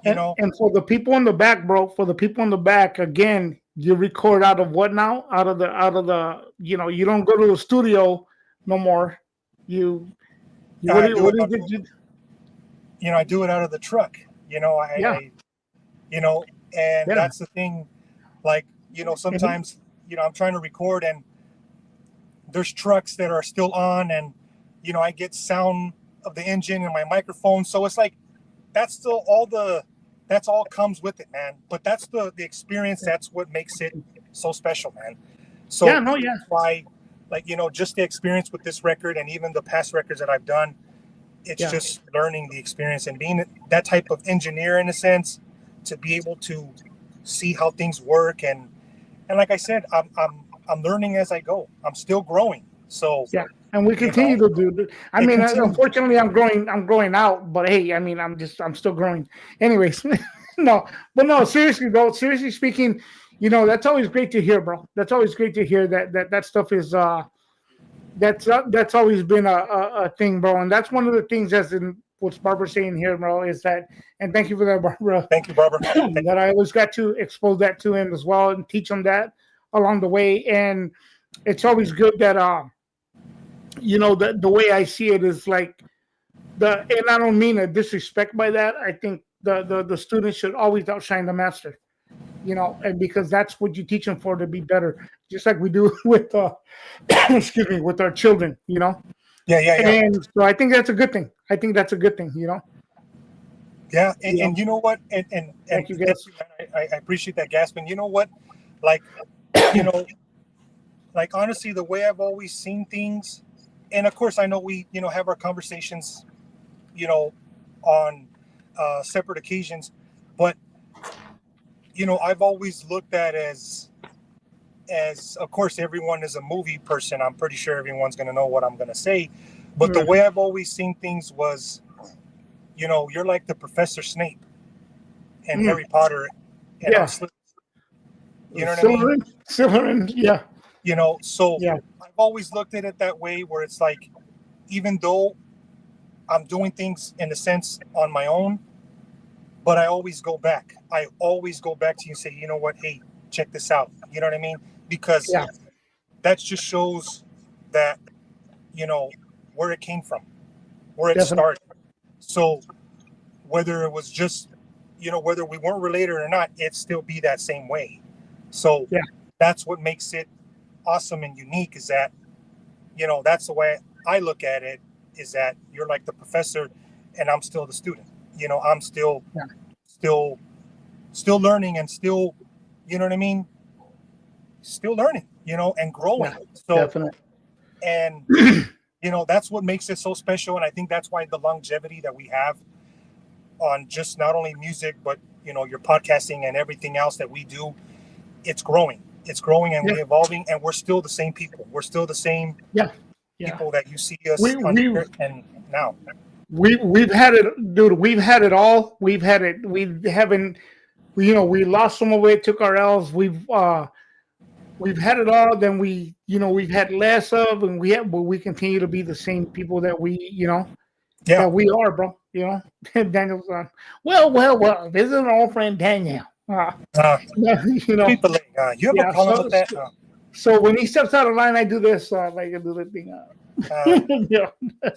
And for the people in the back, bro, for the people in the back, again, you record out of what now? Out of the you don't go to the studio no more. You what do you did you? I do it out of the truck. I and that's the thing. Like, sometimes, I'm trying to record and there's trucks that are still on, and, I get sound of the engine and my microphone. So it's like, that's all comes with it, man. But that's the experience. That's what makes it so special, man. So that's why, like, just the experience with this record and even the past records that I've done, it's just learning the experience and being that type of engineer in a sense, to be able to see how things work. And like I said, I'm learning as I go. I'm still growing. So and we continue to do. I mean, unfortunately, I'm growing out. But hey, I mean, I'm still growing. Anyways, no, seriously though. Seriously speaking, that's always great to hear, bro. That's always great to hear that stuff is that's always been a thing, bro. And that's one of the things, as in what Barbara's saying here, bro, is that, and thank you for that, Barbara. Thank you, Barbara. That I always got to expose that to him as well and teach him that along the way. And it's always good that the way I see it is like and I don't mean a disrespect by that. I think the students should always outshine the master, and because that's what you teach them for, to be better, just like we do with excuse me, with our children, Yeah. And so I think that's a good thing. Yeah, and you know what? And thank you, guys. I appreciate that, Gaspin. You know what? Like, like, honestly, the way I've always seen things, and of course I know we, have our conversations, on separate occasions, but I've always looked at as of course everyone is a movie person. I'm pretty sure everyone's going to know what I'm going to say, but the way I've always seen things was, you're like the Professor Snape and Harry Potter, and I'm you know what I mean? Slytherin, yeah. So I've always looked at it that way, where it's like, even though I'm doing things in a sense on my own, but I always go back. I always go back to you and say, you know what? Hey, check this out. You know what I mean? Because that just shows that, where it came from, where it started. So whether it was just, whether we weren't related or not, it'd still be that same way. So that's what makes it awesome and unique, is that, that's the way I look at it, is that you're like the professor and I'm still the student. I'm still learning and still, you know what I mean? Still learning, and growing. So definitely. And that's what makes it so special. And I think that's why the longevity that we have on just not only music, but your podcasting and everything else that we do, it's growing and we're evolving, and we're still the same people. We're still the same people that you see us on here and now. We've had it, dude. We've had it all. We've had it. We haven't. We lost some of it. Took our L's. we've had it all. Then we've had less of, and but we continue to be the same people that Yeah. that we are, bro. Daniel's on. Well. This is our old friend Daniel. You know, Sweet Belay. You have yeah. a problem with that? So when he steps out of line, I do this. Like I do the thing. Yeah.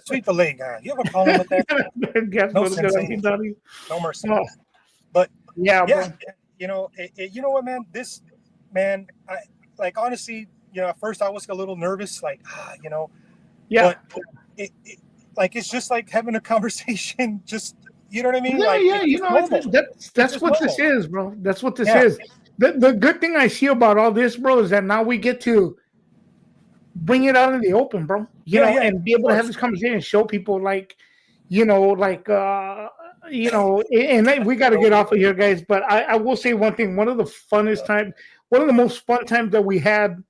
Sweet Belay. You have a problem with that? No sense. No mercy. Oh, But yeah, yeah, bro. you know what, man? Man, I like honestly, at first I was a little nervous, like, Yeah. but like it's just like having a conversation, just you know what I mean? Yeah, Like that's what this is, bro. That's what this is. The good thing I see about all this, bro, is that now we get to bring it out in the open, bro. And be able to have this conversation and show people, like, and we got to get off of here, guys. But I will say one thing: one of the most fun times that we had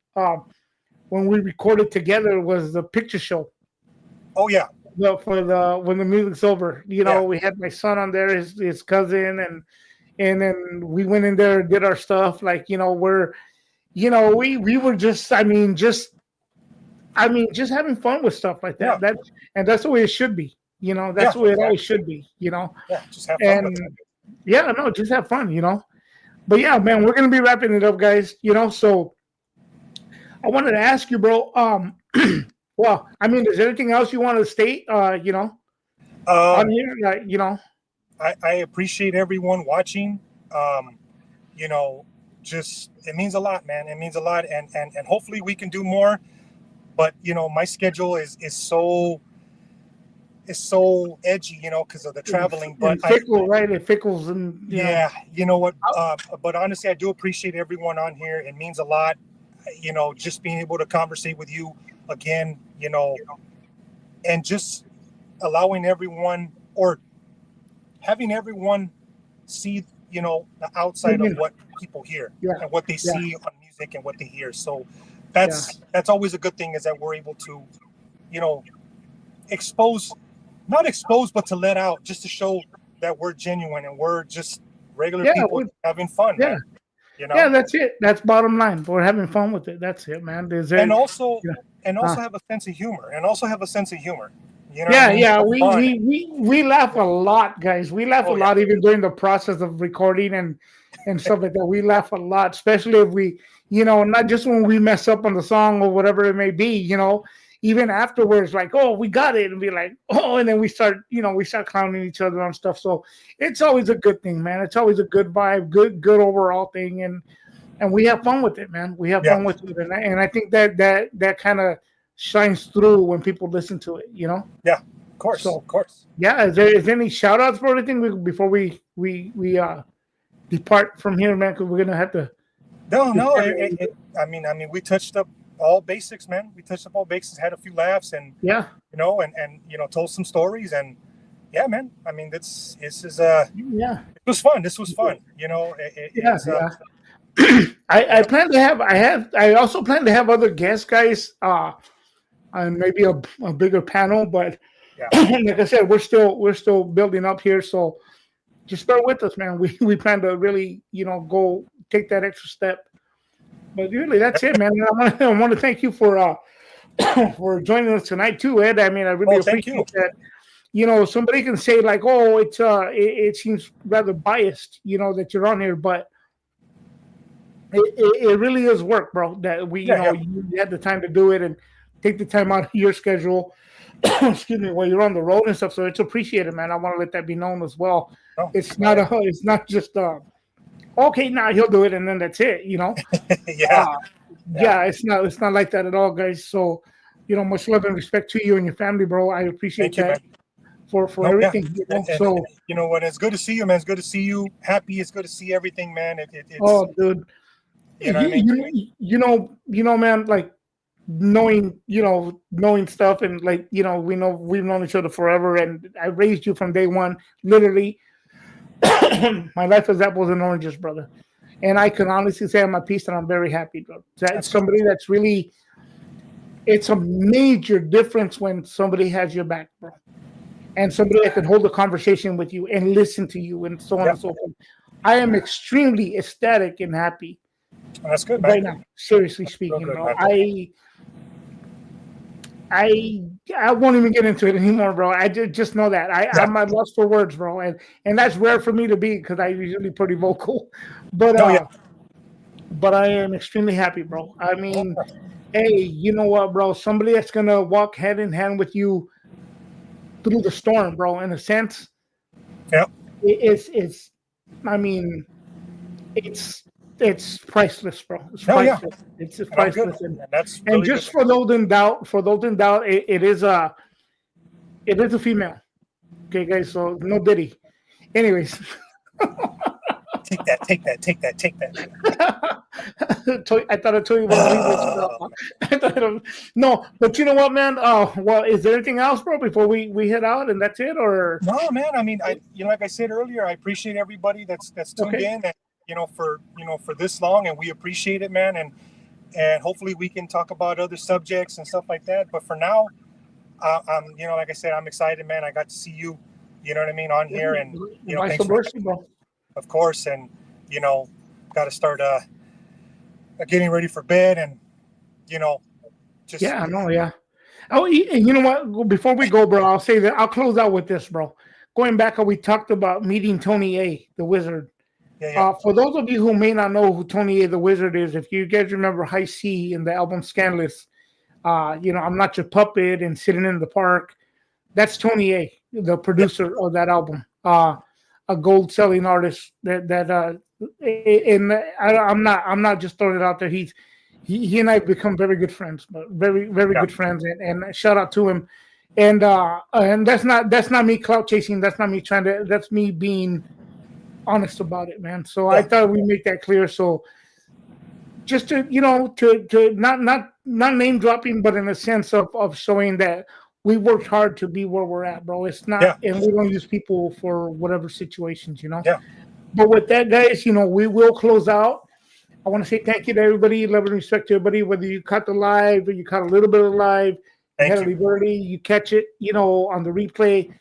when we recorded together was the picture show. Oh yeah. When the music's over, we had my son on there, his cousin, and then we went in there and did our stuff. Like, we were just just having fun with stuff like that. That's the way it should be. That's the way it always should be. Yeah, just have fun with it. Just have fun. But yeah, man, we're gonna be wrapping it up, guys. So I wanted to ask you, bro. Well, is there anything else you want to state? On here, I appreciate everyone watching. Just it means a lot, man. It means a lot, and hopefully we can do more. But my schedule is so edgy, because of the traveling. But right? It fickles, and yeah, you know what? But honestly, I do appreciate everyone on here. It means a lot. Just being able to conversate with you again, and just allowing everyone or having everyone see, the outside of what people hear and what they see on music and what they hear. So that's always a good thing, is that we're able to, not expose, but to let out, just to show that we're genuine and we're just regular people having fun. Yeah. Man, Yeah, that's it. That's bottom line. We're having fun with it. That's it, man. And also have a sense of humor. We laugh a lot, guys. We laugh a lot even during the process of recording and stuff like that. We laugh a lot, especially if we, not just when we mess up on the song or whatever it may be, even afterwards, like, oh, we got it, and be like, oh, and then we start clowning each other on stuff. So it's always a good thing, man. It's always a good vibe, good overall thing, and we have fun with it, man. We have fun with it, and I think that kind of shines through when people listen to it, Yeah, of course, of course. Yeah, is there any shout outs for anything before we depart from here, man? Because we're gonna have to. No. We touched up all basics, man. We touched up all basics, had a few laughs, and told some stories, and yeah, man. This is it was fun. This was fun. I also plan to have other guest guys, and maybe a bigger panel, but like I said, we're still building up here, so just bear with us, man. We plan to really, go take that extra step. But really, that's it, man. I want to thank you for joining us tonight too, Ed. I really appreciate that. Somebody can say like, oh, it seems rather biased, that you're on here, but it really is work, bro. That you had the time to do it and take the time out of your schedule. Excuse me, while you're on the road and stuff. So it's appreciated, man. I want to let that be known as well. Oh, it's not just okay, now he'll do it, and then that's it, Yeah. It's not like that at all, guys. So, much love and respect to you and your family, bro. I appreciate that for everything. So, when it's good to see you, man. It's good to see you. Happy. It's good to see everything, man. It's, dude. Man. Like knowing stuff, and like we've known each other forever, and I raised you from day one, literally. My life is apples and oranges, brother. And I can honestly say I'm at peace, and I'm very happy, bro. That's somebody that's really, it's a major difference when somebody has your back, bro. And somebody that can hold a conversation with you and listen to you and so on and so forth. I am extremely ecstatic and happy That's good, man. right now. Seriously Real speaking, good, bro. man. I won't even get into it anymore, bro. I just know that I'm at loss for words, bro, and that's rare for me to be because I usually pretty vocal, but No, yeah. but I am extremely happy, bro. I mean, hey, you know what, bro? Somebody that's gonna walk hand in hand with you through the storm, bro. In a sense, Yep. it's. I mean, it's priceless, bro. It's No, yeah. priceless. It's And I'm good. priceless, And that's and really just good. for those in doubt, it is a female. Okay, guys. So no Diddy. Anyways, Take that, take that, take that, take that. I thought I told you about no, but you know what, man? Well, is there anything else, bro? Before we head out and that's it, or No, man. I mean, like I said earlier, I appreciate everybody that's tuned okay? in, and for this long, and we appreciate it, man. And hopefully we can talk about other subjects and stuff like that. But for now, I'm like I said, I'm excited, man. I got to see you, you know what I mean, on here, and Vice thanks for, versa, bro. of course, and got to start getting ready for bed, and just Yeah, no, yeah. Oh, and you know what? Before we go, bro, I'll say that I'll close out with this, bro. Going back, we talked about meeting Tony A, the Wizard. yeah. For those of you who may not know who Tony A, the Wizard is, if you guys remember High C in the album Scandalous, I'm Not Your Puppet and Sitting in the Park. That's Tony A, the producer of that album. A gold-selling artist I'm not just throwing it out there. He and I have become very good friends, but very very good friends, and shout out to him. And that's not me clout chasing. That's not me trying to. That's me being honest about it, man. So I thought we make that clear. So just to to not name dropping, but in a sense of showing that we worked hard to be where we're at, bro. It's not, and we don't use people for whatever situations, Yeah. But with that, guys, we will close out. I want to say thank you to everybody, love and respect to everybody, whether you caught the live or you caught a little bit of the live, you catch it, on the replay.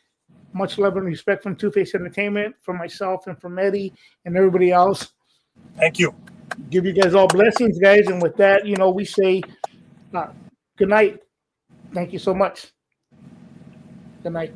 Much love and respect from Two Face Entertainment, from myself and from Eddie and everybody else. Thank you. Give you guys all blessings, guys. And with that, we say good night. Thank you so much. Good night.